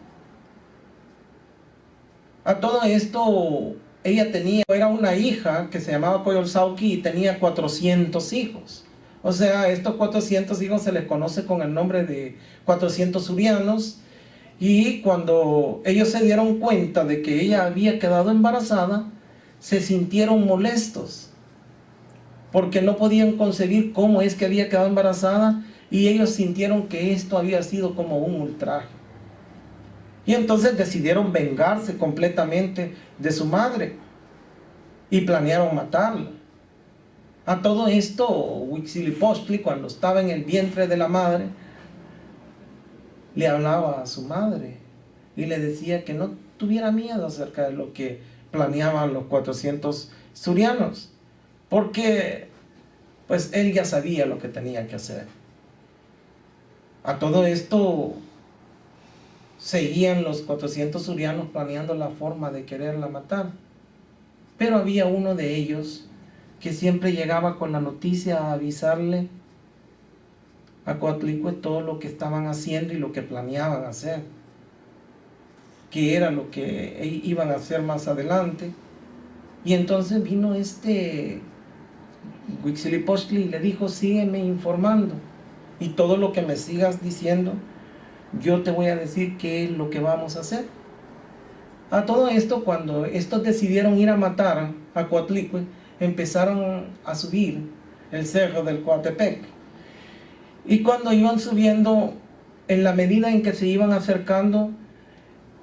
A todo esto, ella era una hija que se llamaba Coyolxauhqui y tenía 400 hijos. O sea, estos 400 hijos se les conoce con el nombre de 400 surianos. Y cuando ellos se dieron cuenta de que ella había quedado embarazada, se sintieron molestos, porque no podían concebir cómo es que había quedado embarazada, y ellos sintieron que esto había sido como un ultraje. Y entonces decidieron vengarse completamente de su madre y planearon matarla. A todo esto, Huitzilopochtli, cuando estaba en el vientre de la madre, le hablaba a su madre y le decía que no tuviera miedo acerca de lo que planeaban los 400 surianos, porque pues él ya sabía lo que tenía que hacer. A todo esto seguían los 400 surianos planeando la forma de quererla matar, pero había uno de ellos que siempre llegaba con la noticia a avisarle a Coatlicue todo lo que estaban haciendo y lo que planeaban hacer, que era lo que iban a hacer más adelante. Y entonces vino Huitzilopochtli y le dijo: sígueme informando, y todo lo que me sigas diciendo, yo te voy a decir qué es lo que vamos a hacer. A todo esto, cuando estos decidieron ir a matar a Coatlicue, empezaron a subir el cerro del Coatepec. Y cuando iban subiendo, en la medida en que se iban acercando,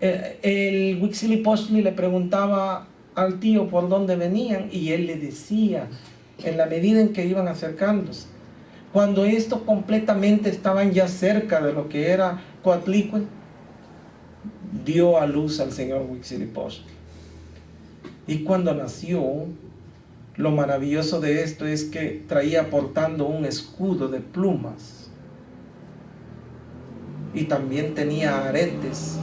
el Huitzilopochtli le preguntaba al tío por dónde venían, y él le decía en la medida en que iban acercándose. Cuando estos completamente estaban ya cerca de lo que era Coatlicue, dio a luz al señor Huitzilopochtli. Y cuando nació, lo maravilloso de esto es que traía portando un escudo de plumas, y también tenía aretes,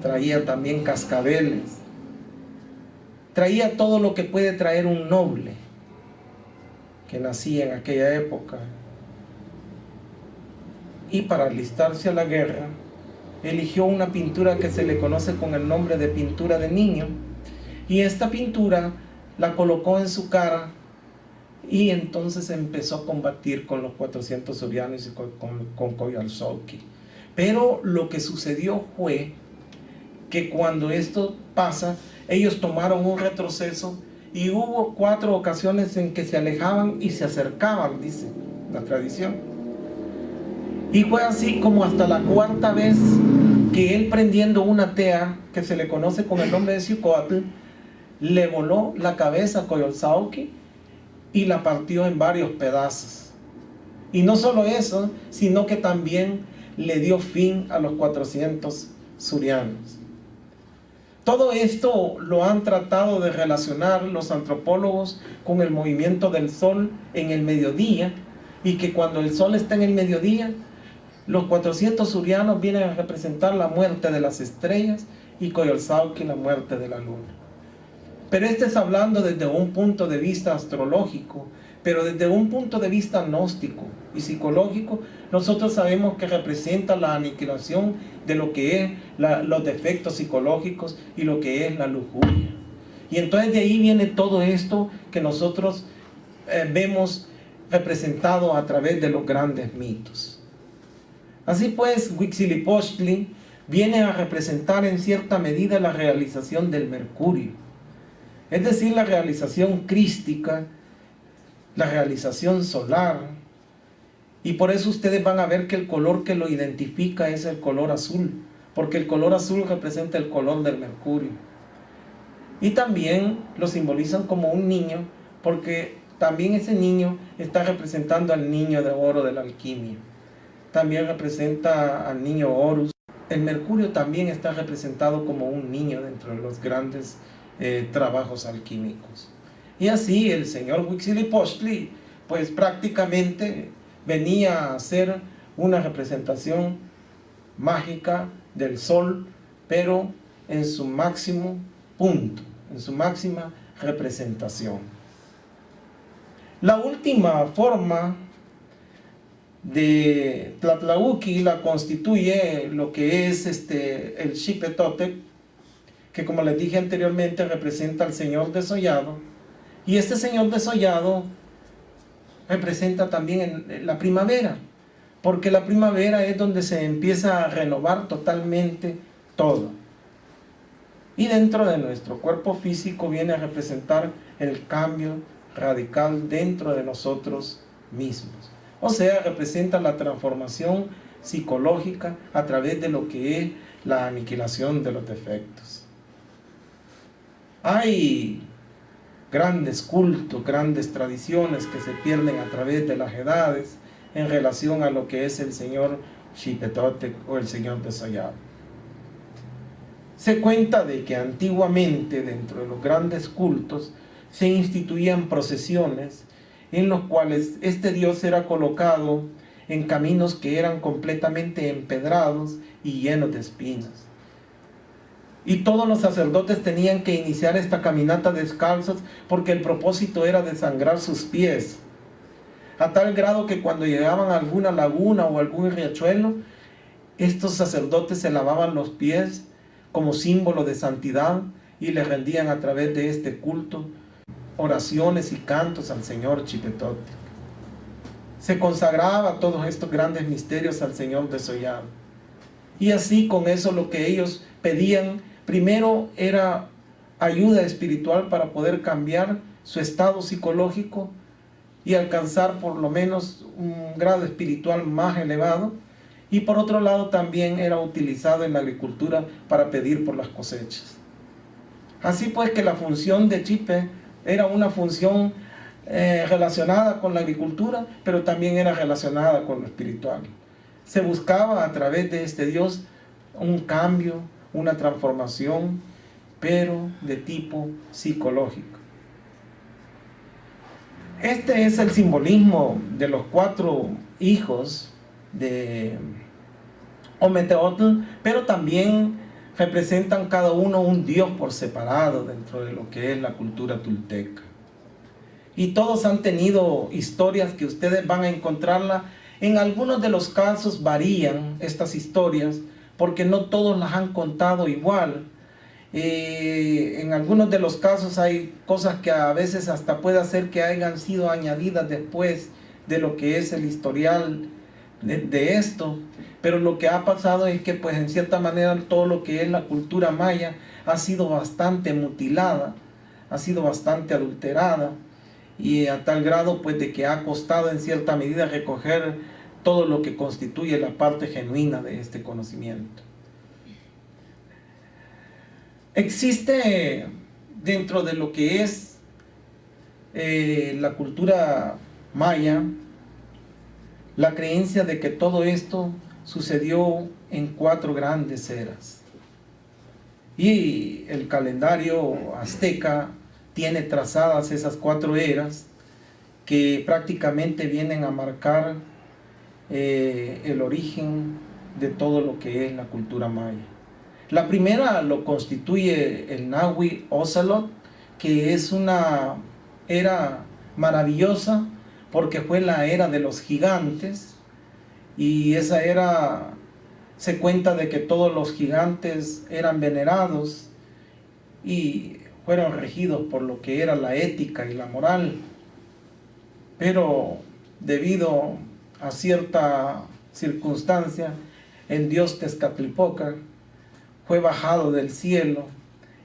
traía también cascabeles, traía todo lo que puede traer un noble que nacía en aquella época. Y para alistarse a la guerra, eligió una pintura que se le conoce con el nombre de pintura de niño, y esta pintura la colocó en su cara, y entonces empezó a combatir con los 400 surianos y con Coyolxauhqui. Pero lo que sucedió fue que cuando esto pasa, ellos tomaron un retroceso, y hubo 4 ocasiones en que se alejaban y se acercaban, dice la tradición. Y fue así como hasta la 4ª vez que él, prendiendo una tea que se le conoce con el nombre de Xiuhcoatl, le voló la cabeza a Coyolxauhqui y la partió en varios pedazos. Y no solo eso, sino que también le dio fin a los 400 surianos. Todo esto lo han tratado de relacionar los antropólogos con el movimiento del sol en el mediodía, y que cuando el sol está en el mediodía, los 400 surianos vienen a representar la muerte de las estrellas, y Coyolxauhqui la muerte de la luna. Pero es hablando desde un punto de vista astrológico, pero desde un punto de vista gnóstico y psicológico, nosotros sabemos que representa la aniquilación de lo que es los defectos psicológicos y lo que es la lujuria. Y entonces de ahí viene todo esto que nosotros vemos representado a través de los grandes mitos. Así pues, Huitzilopochtli viene a representar en cierta medida la realización del Mercurio, es decir, la realización crística, la realización solar. Y por eso ustedes van a ver que el color que lo identifica es el color azul, porque el color azul representa el color del Mercurio. Y también lo simbolizan como un niño, porque también ese niño está representando al niño de oro de la alquimia. También representa al niño Horus. El Mercurio también está representado como un niño dentro de los grandes trabajos alquímicos. Y así el señor Huitzilopochtli pues prácticamente venía a hacer una representación mágica del sol, pero en su máximo punto, en su máxima representación. La última forma de Tlatlauhqui la constituye lo que es el Xipetotec, que como les dije anteriormente representa al Señor desollado, y este Señor desollado representa también la primavera, porque la primavera es donde se empieza a renovar totalmente todo. Y dentro de nuestro cuerpo físico viene a representar el cambio radical dentro de nosotros mismos. O sea, representa la transformación psicológica a través de lo que es la aniquilación de los defectos. Hay grandes cultos, grandes tradiciones que se pierden a través de las edades en relación a lo que es el Señor Xipetotec o el Señor desollado. Se cuenta de que antiguamente dentro de los grandes cultos se instituían procesiones en los cuales este Dios era colocado en caminos que eran completamente empedrados y llenos de espinas. Y todos los sacerdotes tenían que iniciar esta caminata descalzos porque el propósito era desangrar sus pies, a tal grado que cuando llegaban a alguna laguna o algún riachuelo, estos sacerdotes se lavaban los pies como símbolo de santidad y le rendían a través de este culto oraciones y cantos al Señor Xipetotec. Se consagraba todos estos grandes misterios al Señor desollado. Y así con eso lo que ellos pedían primero era ayuda espiritual para poder cambiar su estado psicológico y alcanzar por lo menos un grado espiritual más elevado. Y por otro lado también era utilizado en la agricultura para pedir por las cosechas. Así pues que la función de Xipe era una función relacionada con la agricultura, pero también era relacionada con lo espiritual. Se buscaba a través de este Dios un cambio, una transformación, pero de tipo psicológico. Este es el simbolismo de los 4 hijos de Ometeotl, pero también representan cada uno un dios por separado dentro de lo que es la cultura tolteca. Y todos han tenido historias que ustedes van a encontrarla. En algunos de los casos varían estas historias porque no todos las han contado igual. En algunos de los casos hay cosas que a veces hasta puede ser que hayan sido añadidas después de lo que es el historial de esto, pero lo que ha pasado es que pues en cierta manera todo lo que es la cultura maya ha sido bastante mutilada, ha sido bastante adulterada, y a tal grado pues de que ha costado en cierta medida recoger todo lo que constituye la parte genuina de este conocimiento. Existe dentro de lo que es la cultura maya la creencia de que todo esto sucedió en 4 grandes eras. Y el calendario azteca tiene trazadas esas 4 eras que prácticamente vienen a marcar el origen de todo lo que es la cultura maya. La primera lo constituye el Nahui Ocelot, que es una era maravillosa porque fue la era de los gigantes, y esa era se cuenta de que todos los gigantes eran venerados y fueron regidos por lo que era la ética y la moral, pero debido a cierta circunstancia el dios Tezcatlipoca fue bajado del cielo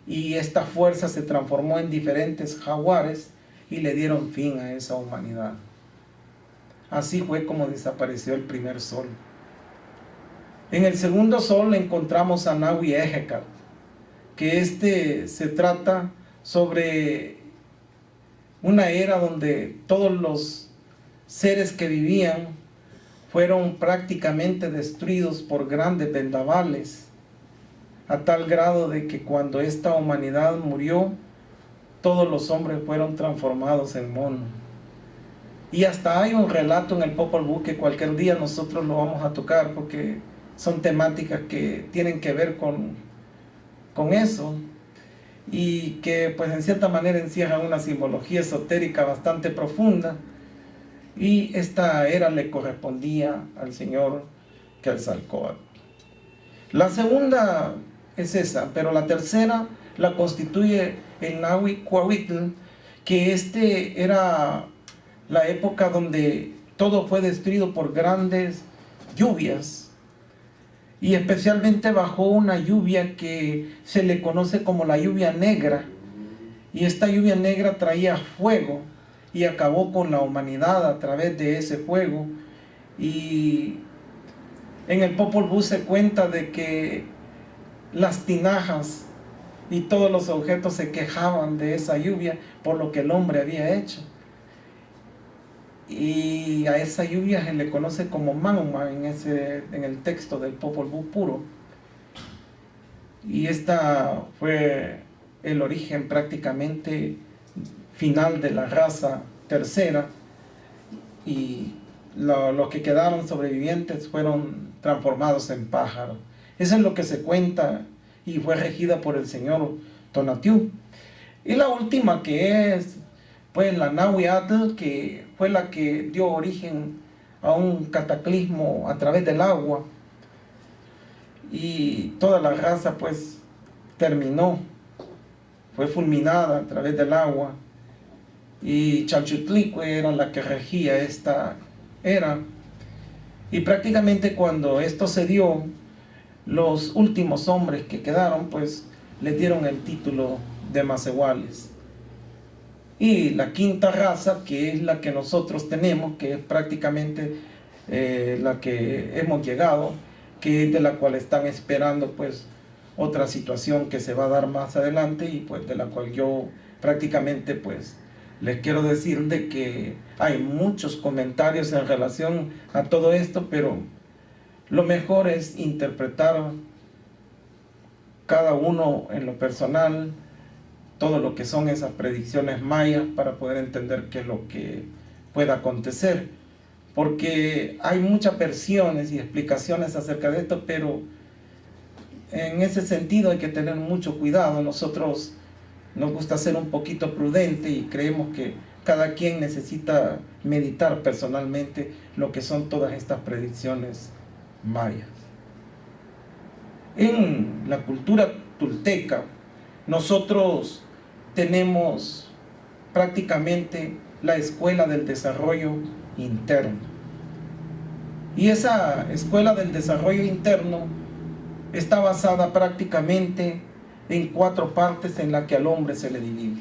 y esta fuerza se transformó en diferentes jaguares y le dieron fin a esa humanidad. Así fue como desapareció el primer sol. En el segundo sol encontramos a Nahui Ejecat, que se trata sobre una era donde todos los seres que vivían fueron prácticamente destruidos por grandes vendavales, a tal grado de que cuando esta humanidad murió, todos los hombres fueron transformados en monos. Y hasta hay un relato en el Popol Vuh que cualquier día nosotros lo vamos a tocar, porque son temáticas que tienen que ver con eso, y que pues en cierta manera encierran una simbología esotérica bastante profunda, y esta era le correspondía al señor Quetzalcóatl. La segunda es esa, pero la tercera la constituye el Nahui-Cuahuitl, que era la época donde todo fue destruido por grandes lluvias, y especialmente bajó una lluvia que se le conoce como la lluvia negra, y esta lluvia negra traía fuego y acabó con la humanidad a través de ese fuego. Y en el Popol Vuh se cuenta de que las tinajas y todos los objetos se quejaban de esa lluvia por lo que el hombre había hecho, y a esa lluvia se le conoce como Mauma en el texto del Popol Vuh puro. Y esta fue el origen prácticamente final de la raza tercera, y los que quedaron sobrevivientes fueron transformados en pájaros. Eso es lo que se cuenta, y fue regida por el señor Tonatiuh. Y la última, que es pues la Nahui-Atl, que fue la que dio origen a un cataclismo a través del agua, y toda la raza pues terminó, fue fulminada a través del agua, y Chalchutlicue era la que regía esta era. Y prácticamente cuando esto se dio, los últimos hombres que quedaron pues les dieron el título de Macehuales. Y la quinta raza, que es la que nosotros tenemos, que es prácticamente la que hemos llegado, que es de la cual están esperando pues otra situación que se va a dar más adelante, y pues de la cual yo prácticamente pues les quiero decir de que hay muchos comentarios en relación a todo esto, pero lo mejor es interpretar cada uno en lo personal todo lo que son esas predicciones mayas para poder entender qué es lo que pueda acontecer, porque hay muchas versiones y explicaciones acerca de esto, pero en ese sentido hay que tener mucho cuidado. Nosotros nos gusta ser un poquito prudente y creemos que cada quien necesita meditar personalmente lo que son todas estas predicciones mayas. En la cultura tolteca nosotros tenemos prácticamente la escuela del desarrollo interno, y esa escuela del desarrollo interno está basada prácticamente en 4 partes en las que al hombre se le divide.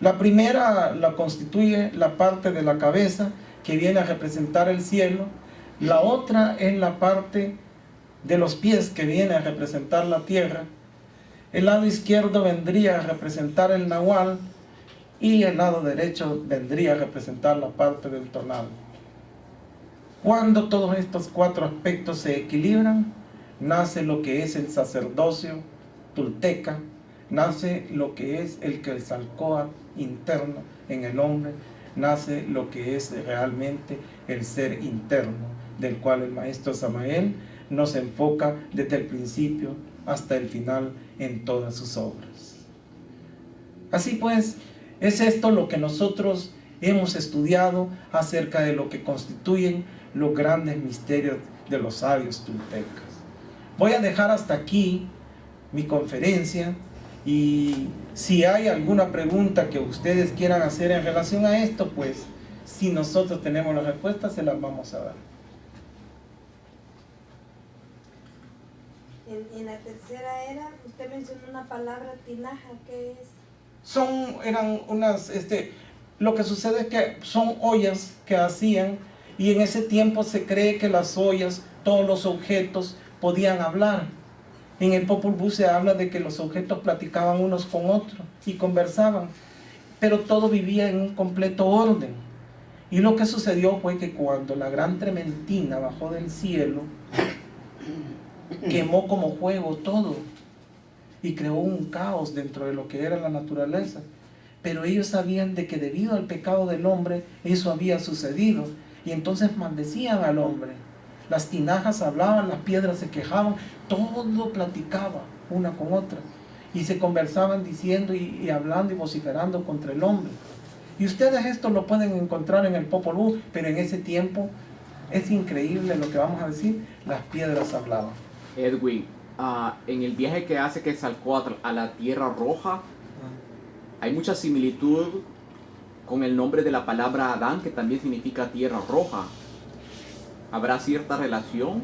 La primera la constituye la parte de la cabeza, que viene a representar el cielo. La otra es la parte de los pies, que viene a representar la tierra. El lado izquierdo vendría a representar el nahual, y el lado derecho vendría a representar la parte del tonal. Cuando todos estos 4 aspectos se equilibran, nace lo que es el sacerdocio tolteca, nace lo que es el Quetzalcóatl interno en el hombre, nace lo que es realmente el ser interno, del cual el maestro Samael nos enfoca desde el principio hasta el final en todas sus obras. Así pues, es esto lo que nosotros hemos estudiado acerca de lo que constituyen los grandes misterios de los sabios toltecas. Voy a dejar hasta aquí mi conferencia, y si hay alguna pregunta que ustedes quieran hacer en relación a esto, pues si nosotros tenemos la respuesta, se las vamos a dar. En la tercera era, usted mencionó una palabra, tinaja, ¿qué es? Eran unas, lo que sucede es que son ollas que hacían, y en ese tiempo se cree que las ollas, todos los objetos podían hablar. En el Popol Vuh se habla de que los objetos platicaban unos con otros y conversaban, pero todo vivía en un completo orden. Y lo que sucedió fue que cuando la gran trementina bajó del cielo, quemó como fuego todo y creó un caos dentro de lo que era la naturaleza. Pero ellos sabían de que debido al pecado del hombre eso había sucedido, y entonces maldecían al hombre. las tinajas hablaban, las piedras se quejaban, todo platicaba una con otra. Y se conversaban diciendo y hablando y vociferando contra el hombre. Y ustedes esto lo pueden encontrar en el Popol Vuh, pero en ese tiempo es increíble lo que vamos a decir, las piedras hablaban. Edwin, en el viaje que hace Quetzalcóatl a la Tierra Roja, hay mucha similitud con el nombre de la palabra Adán, que también significa Tierra Roja. ¿Habrá cierta relación?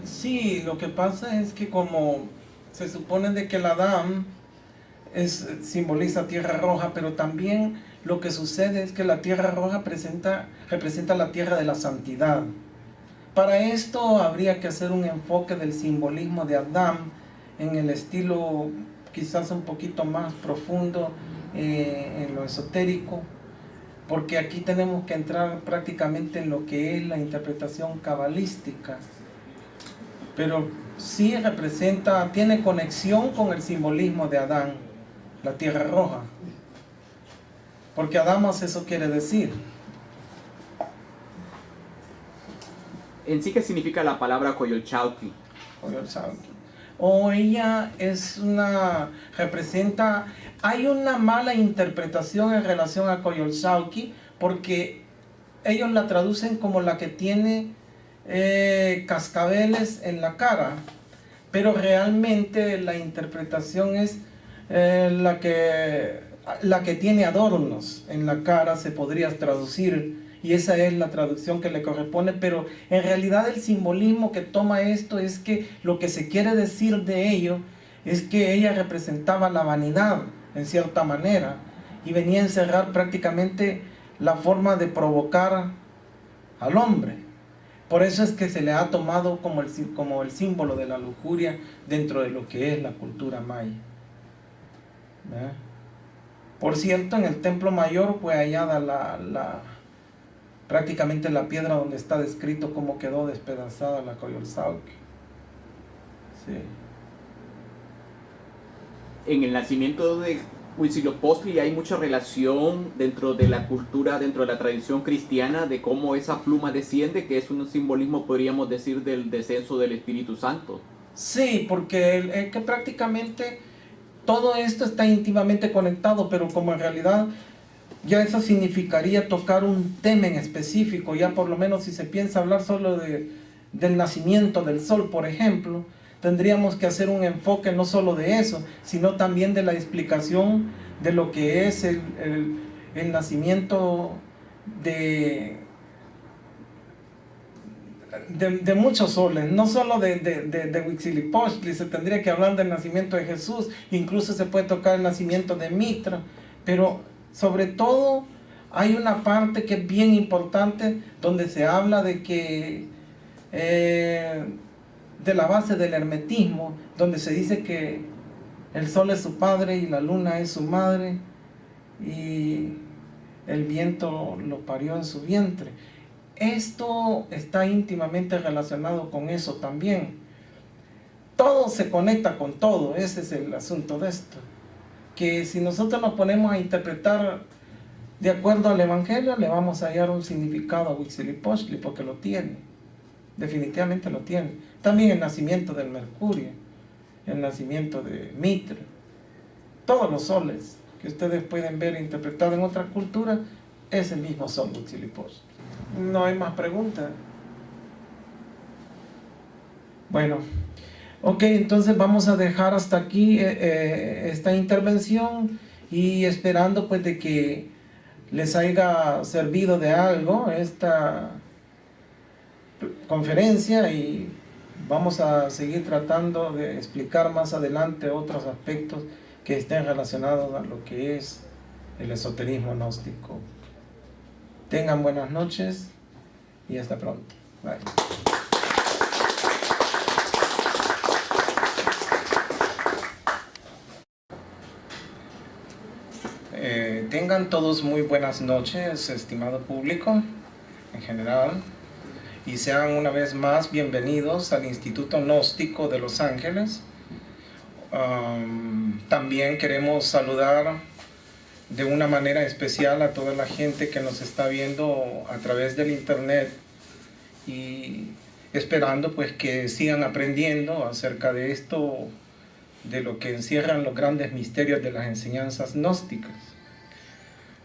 Sí, lo que pasa es que como se supone de que el Adán simboliza Tierra Roja, pero también lo que sucede es que la Tierra Roja representa la tierra de la santidad. Para esto habría que hacer un enfoque del simbolismo de Adán en el estilo quizás un poquito más profundo, en lo esotérico, porque aquí tenemos que entrar prácticamente en lo que es la interpretación cabalística, pero sí tiene conexión con el simbolismo de Adán, la Tierra Roja, porque Adamas eso quiere decir. ¿En sí qué significa la palabra Coyolxauhqui? Ella hay una mala interpretación en relación a Coyolxauhqui, porque ellos la traducen como la que tiene cascabeles en la cara, pero realmente la interpretación es la que tiene adornos en la cara, se podría traducir, y esa es la traducción que le corresponde, pero en realidad el simbolismo que toma esto es que lo que se quiere decir de ello es que ella representaba la vanidad en cierta manera y venía a encerrar prácticamente la forma de provocar al hombre. Por eso es que se le ha tomado como el símbolo de la lujuria dentro de lo que es la cultura maya. ¿Ve? Por cierto, en el templo mayor fue hallada prácticamente la piedra donde está descrito cómo quedó despedazada la Coyolxauhqui. Sí. En el nacimiento de Huitzilopochtli hay mucha relación dentro de la cultura, dentro de la tradición cristiana, de cómo esa pluma desciende, que es un simbolismo, podríamos decir, del descenso del Espíritu Santo. Sí, porque que prácticamente todo esto está íntimamente conectado, pero como en realidad ya eso significaría tocar un tema en específico, ya por lo menos si se piensa hablar solo del nacimiento del sol, por ejemplo, tendríamos que hacer un enfoque no solo de eso, sino también de la explicación de lo que es el nacimiento de muchos soles, no solo de Huitzilopochtli. Se tendría que hablar del nacimiento de Jesús, incluso se puede tocar el nacimiento de Mitra, pero sobre todo hay una parte que es bien importante donde se habla de que de la base del hermetismo, donde se dice que el sol es su padre y la luna es su madre y el viento lo parió en su vientre. Esto está íntimamente relacionado con eso también. Todo se conecta con todo, ese es el asunto de esto. Que si nosotros nos ponemos a interpretar de acuerdo al Evangelio, le vamos a hallar un significado a Huitzilopochtli, porque lo tiene, definitivamente lo tiene. También el nacimiento del Mercurio, el nacimiento de Mitra, todos los soles que ustedes pueden ver interpretados en otras culturas, es el mismo sol Huitzilopochtli. No hay más preguntas. Bueno, ok, entonces vamos a dejar hasta aquí esta intervención y esperando pues de que les haya servido de algo esta conferencia, y vamos a seguir tratando de explicar más adelante otros aspectos que estén relacionados a lo que es el esoterismo gnóstico. Tengan buenas noches y hasta pronto. Bye. Tengan todos muy buenas noches, estimado público en general, y sean una vez más bienvenidos al Instituto Gnóstico de Los Ángeles. También queremos saludar de una manera especial a toda la gente que nos está viendo a través del internet y esperando pues que sigan aprendiendo acerca de esto, de lo que encierran los grandes misterios de las enseñanzas gnósticas.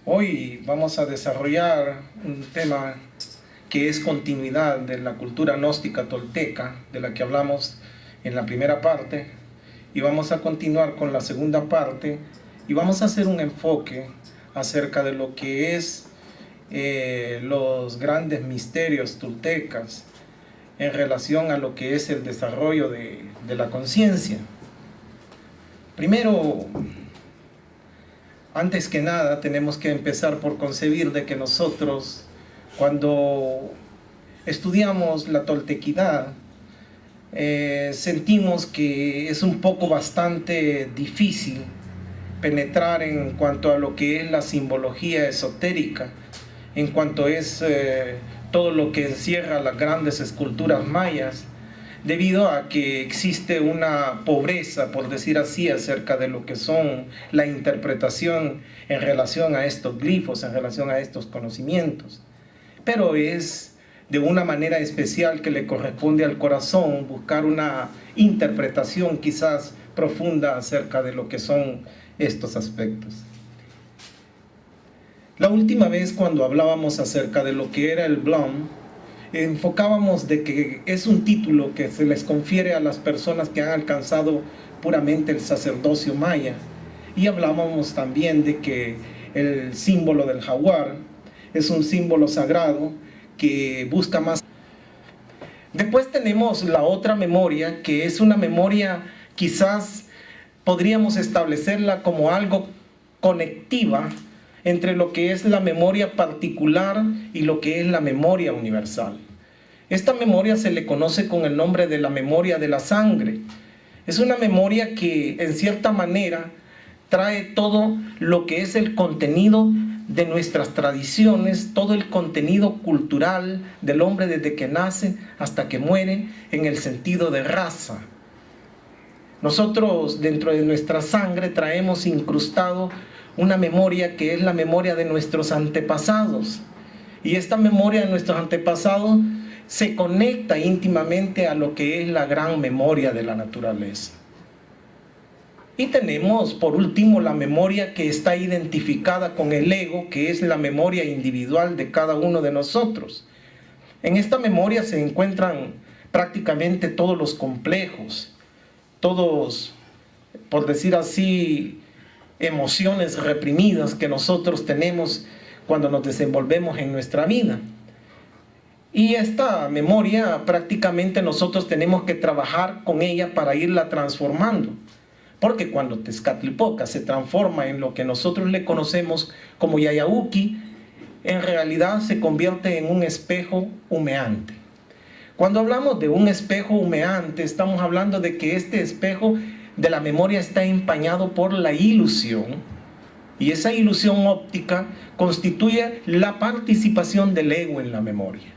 Hoy vamos a desarrollar un tema que es continuidad de la cultura gnóstica tolteca, de la que hablamos en la primera parte, y vamos a continuar con la segunda parte, y vamos a hacer un enfoque acerca de lo que es los grandes misterios toltecas en relación a lo que es el desarrollo de la conciencia. Primero, antes que nada, tenemos que empezar por concebir de que nosotros, cuando estudiamos la toltequidad, sentimos que es un poco bastante difícil penetrar en cuanto a lo que es la simbología esotérica, en cuanto es todo lo que encierra las grandes esculturas mayas, debido a que existe una pobreza, por decir así, acerca de lo que son la interpretación en relación a estos glifos, en relación a estos conocimientos. Pero es de una manera especial que le corresponde al corazón buscar una interpretación quizás profunda acerca de lo que son estos aspectos. La última vez cuando hablábamos acerca de lo que era el Blum, enfocábamos de que es un título que se les confiere a las personas que han alcanzado puramente el sacerdocio maya, y hablábamos también de que el símbolo del jaguar es un símbolo sagrado que busca más. Después tenemos la otra memoria, que es una memoria quizás podríamos establecerla como algo conectiva entre lo que es la memoria particular y lo que es la memoria universal. Esta memoria se le conoce con el nombre de la memoria de la sangre. Es una memoria que en cierta manera trae todo lo que es el contenido de nuestras tradiciones, todo el contenido cultural del hombre desde que nace hasta que muere, en el sentido de raza. Nosotros dentro de nuestra sangre traemos incrustado una memoria que es la memoria de nuestros antepasados, y esta memoria de nuestros antepasados se conecta íntimamente a lo que es la gran memoria de la naturaleza. Y tenemos por último la memoria que está identificada con el ego, que es la memoria individual de cada uno de nosotros. En esta memoria se encuentran prácticamente todos los complejos, todos, por decir así, emociones reprimidas que nosotros tenemos cuando nos desenvolvemos en nuestra vida. Y esta memoria prácticamente nosotros tenemos que trabajar con ella para irla transformando. Porque cuando Tezcatlipoca se transforma en lo que nosotros le conocemos como Yayauqui, en realidad se convierte en un espejo humeante. Cuando hablamos de un espejo humeante, estamos hablando de que este espejo de la memoria está empañado por la ilusión, y esa ilusión óptica constituye la participación del ego en la memoria.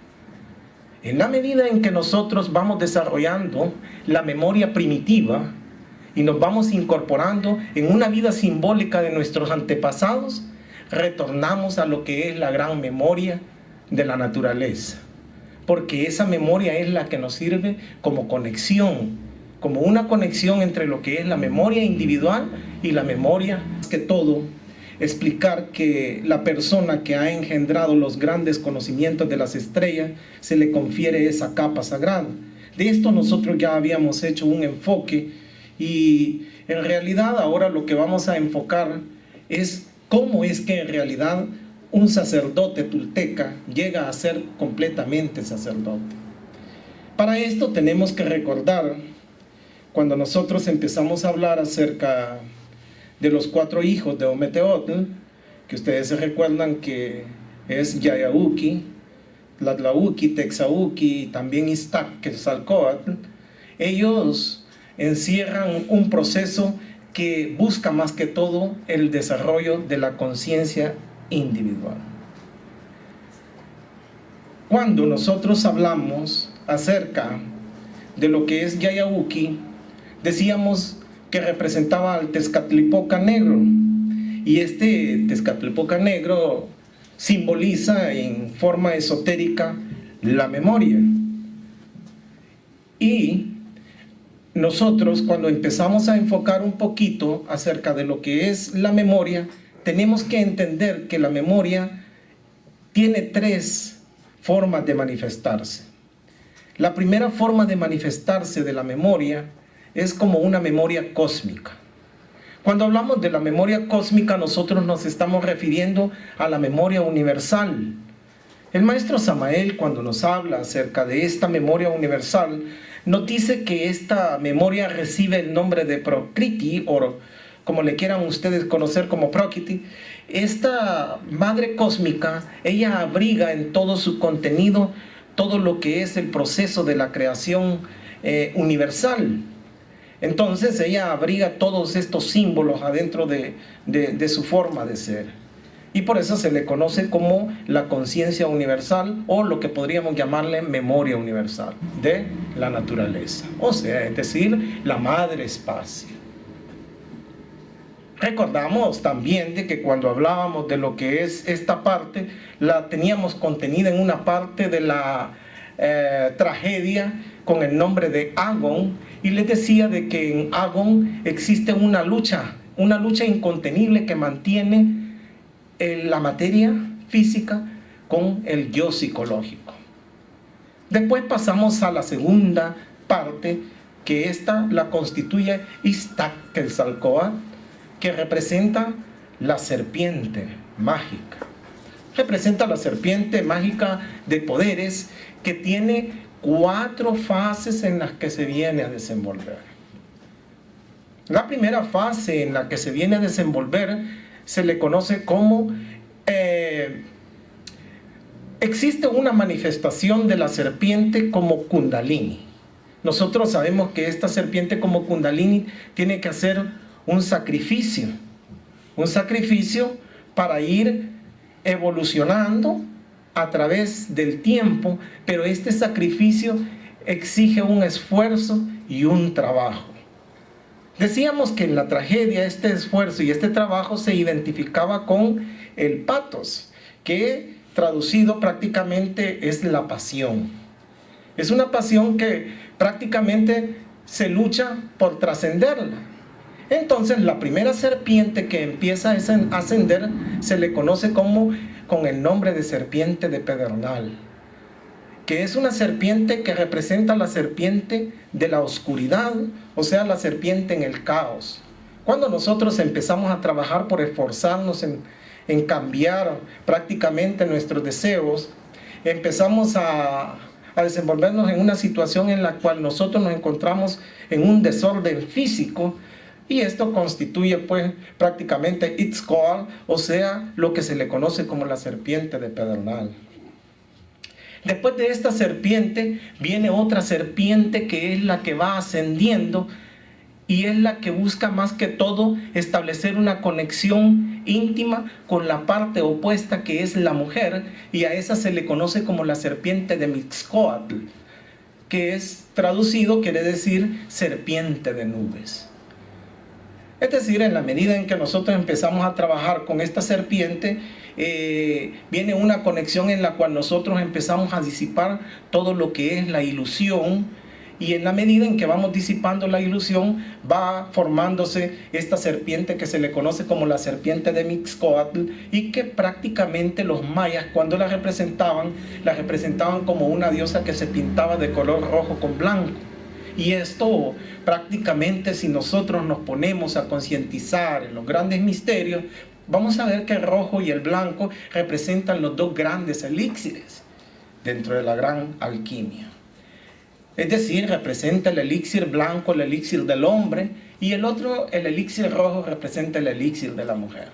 En la medida en que nosotros vamos desarrollando la memoria primitiva y nos vamos incorporando en una vida simbólica de nuestros antepasados, retornamos a lo que es la gran memoria de la naturaleza, porque esa memoria es la que nos sirve como conexión, como una conexión entre lo que es la memoria individual y la memoria. Más que todo, explicar que la persona que ha engendrado los grandes conocimientos de las estrellas se le confiere esa capa sagrada. De esto nosotros ya habíamos hecho un enfoque, y en realidad ahora lo que vamos a enfocar es cómo es que en realidad un sacerdote tolteca llega a ser completamente sacerdote. Para esto tenemos que recordar, cuando nosotros empezamos a hablar acerca de los 4 hijos de Ometeotl, que ustedes se recuerdan que es Yayauqui, Tlatlauqui, Texauqui y también Iztaccalcóatl, ellos encierran un proceso que busca más que todo el desarrollo de la conciencia individual. Cuando nosotros hablamos acerca de lo que es Yayauqui, decíamos que representaba al Tezcatlipoca negro, Y este Tezcatlipoca negro simboliza en forma esotérica la memoria. Y nosotros, cuando empezamos a enfocar un poquito acerca de lo que es la memoria, tenemos que entender que la memoria tiene tres formas de manifestarse. La primera forma de manifestarse de la memoria es como una memoria cósmica. Cuando hablamos de la memoria cósmica, nosotros nos estamos refiriendo a la memoria universal. El maestro Samael, cuando nos habla acerca de esta memoria universal, nos dice que esta memoria recibe el nombre de Prokriti, o como le quieran ustedes conocer como Prakriti. Esta madre cósmica, ella abriga en todo su contenido todo lo que es el proceso de la creación universal. Entonces ella abriga todos estos símbolos adentro de su forma de ser. Y por eso se le conoce como la conciencia universal, o lo que podríamos llamarle memoria universal de la naturaleza. O sea, es decir, la madre espacio. Recordamos también de que cuando hablábamos de lo que es esta parte, la teníamos contenida en una parte de la tragedia con el nombre de Agon, y les decía de que en Agon existe una lucha incontenible que mantiene la materia física con el yo psicológico. Después pasamos a la segunda parte, que esta la constituye Iztaccalcoatl, que representa la serpiente mágica. Representa la serpiente mágica de poderes, que tiene 4 fases en las que se viene a desenvolver. La primera fase en la que se viene a desenvolver se le conoce como existe una manifestación de la serpiente como Kundalini. Nosotros sabemos que esta serpiente como Kundalini tiene que hacer un sacrificio para ir evolucionando a través del tiempo, pero este sacrificio exige un esfuerzo y un trabajo. Decíamos que en la tragedia este esfuerzo y este trabajo se identificaba con el pathos, que traducido prácticamente es la pasión. Es una pasión que prácticamente se lucha por trascenderla. Entonces la primera serpiente que empieza a ascender se le conoce como con el nombre de serpiente de pedernal, que es una serpiente que representa la serpiente de la oscuridad, o sea, la serpiente en el caos. Cuando nosotros empezamos a trabajar por esforzarnos en cambiar prácticamente nuestros deseos, empezamos a desenvolvernos en una situación en la cual nosotros nos encontramos en un desorden físico, y esto constituye pues prácticamente Itzcoatl, o sea, lo que se le conoce como la serpiente de pedernal. Después de esta serpiente viene otra serpiente, que es la que va ascendiendo, y es la que busca más que todo establecer una conexión íntima con la parte opuesta, que es la mujer, y a esa se le conoce como la serpiente de Mixcoatl, que es traducido, quiere decir serpiente de nubes. Es decir, en la medida en que nosotros empezamos a trabajar con esta serpiente, viene una conexión en la cual nosotros empezamos a disipar todo lo que es la ilusión, y en la medida en que vamos disipando la ilusión, va formándose esta serpiente que se le conoce como la serpiente de Mixcoatl, y que prácticamente los mayas, cuando la representaban como una diosa que se pintaba de color rojo con blanco. Y esto prácticamente, si nosotros nos ponemos a concientizar en los grandes misterios, vamos a ver que el rojo y el blanco representan los 2 grandes elixires dentro de la gran alquimia. Es decir, representa el elixir blanco, el elixir del hombre, y el otro, el elixir rojo, representa el elixir de la mujer.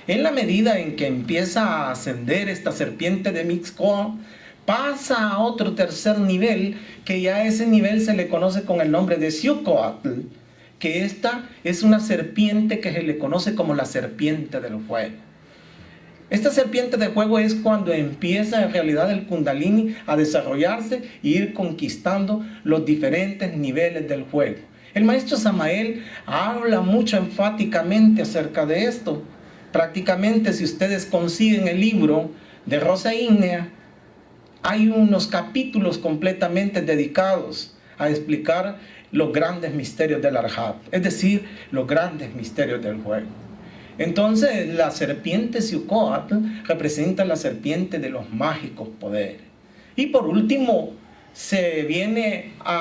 En la medida en que empieza a ascender esta serpiente de Mixcoatl, pasa a otro tercer nivel, que ya a ese nivel se le conoce con el nombre de Xiuhcoatl, que esta es una serpiente que se le conoce como la serpiente del fuego. Esta serpiente de fuego es cuando empieza en realidad el Kundalini a desarrollarse e ir conquistando los diferentes niveles del fuego. El maestro Samael habla mucho enfáticamente acerca de esto, Prácticamente, si ustedes consiguen el libro de Rosa Ígnea, hay unos capítulos completamente dedicados a explicar los grandes misterios del Arhat, es decir, los grandes misterios del juego. Entonces, la serpiente Xiuhcoatl representa la serpiente de los mágicos poderes. Y por último, se viene a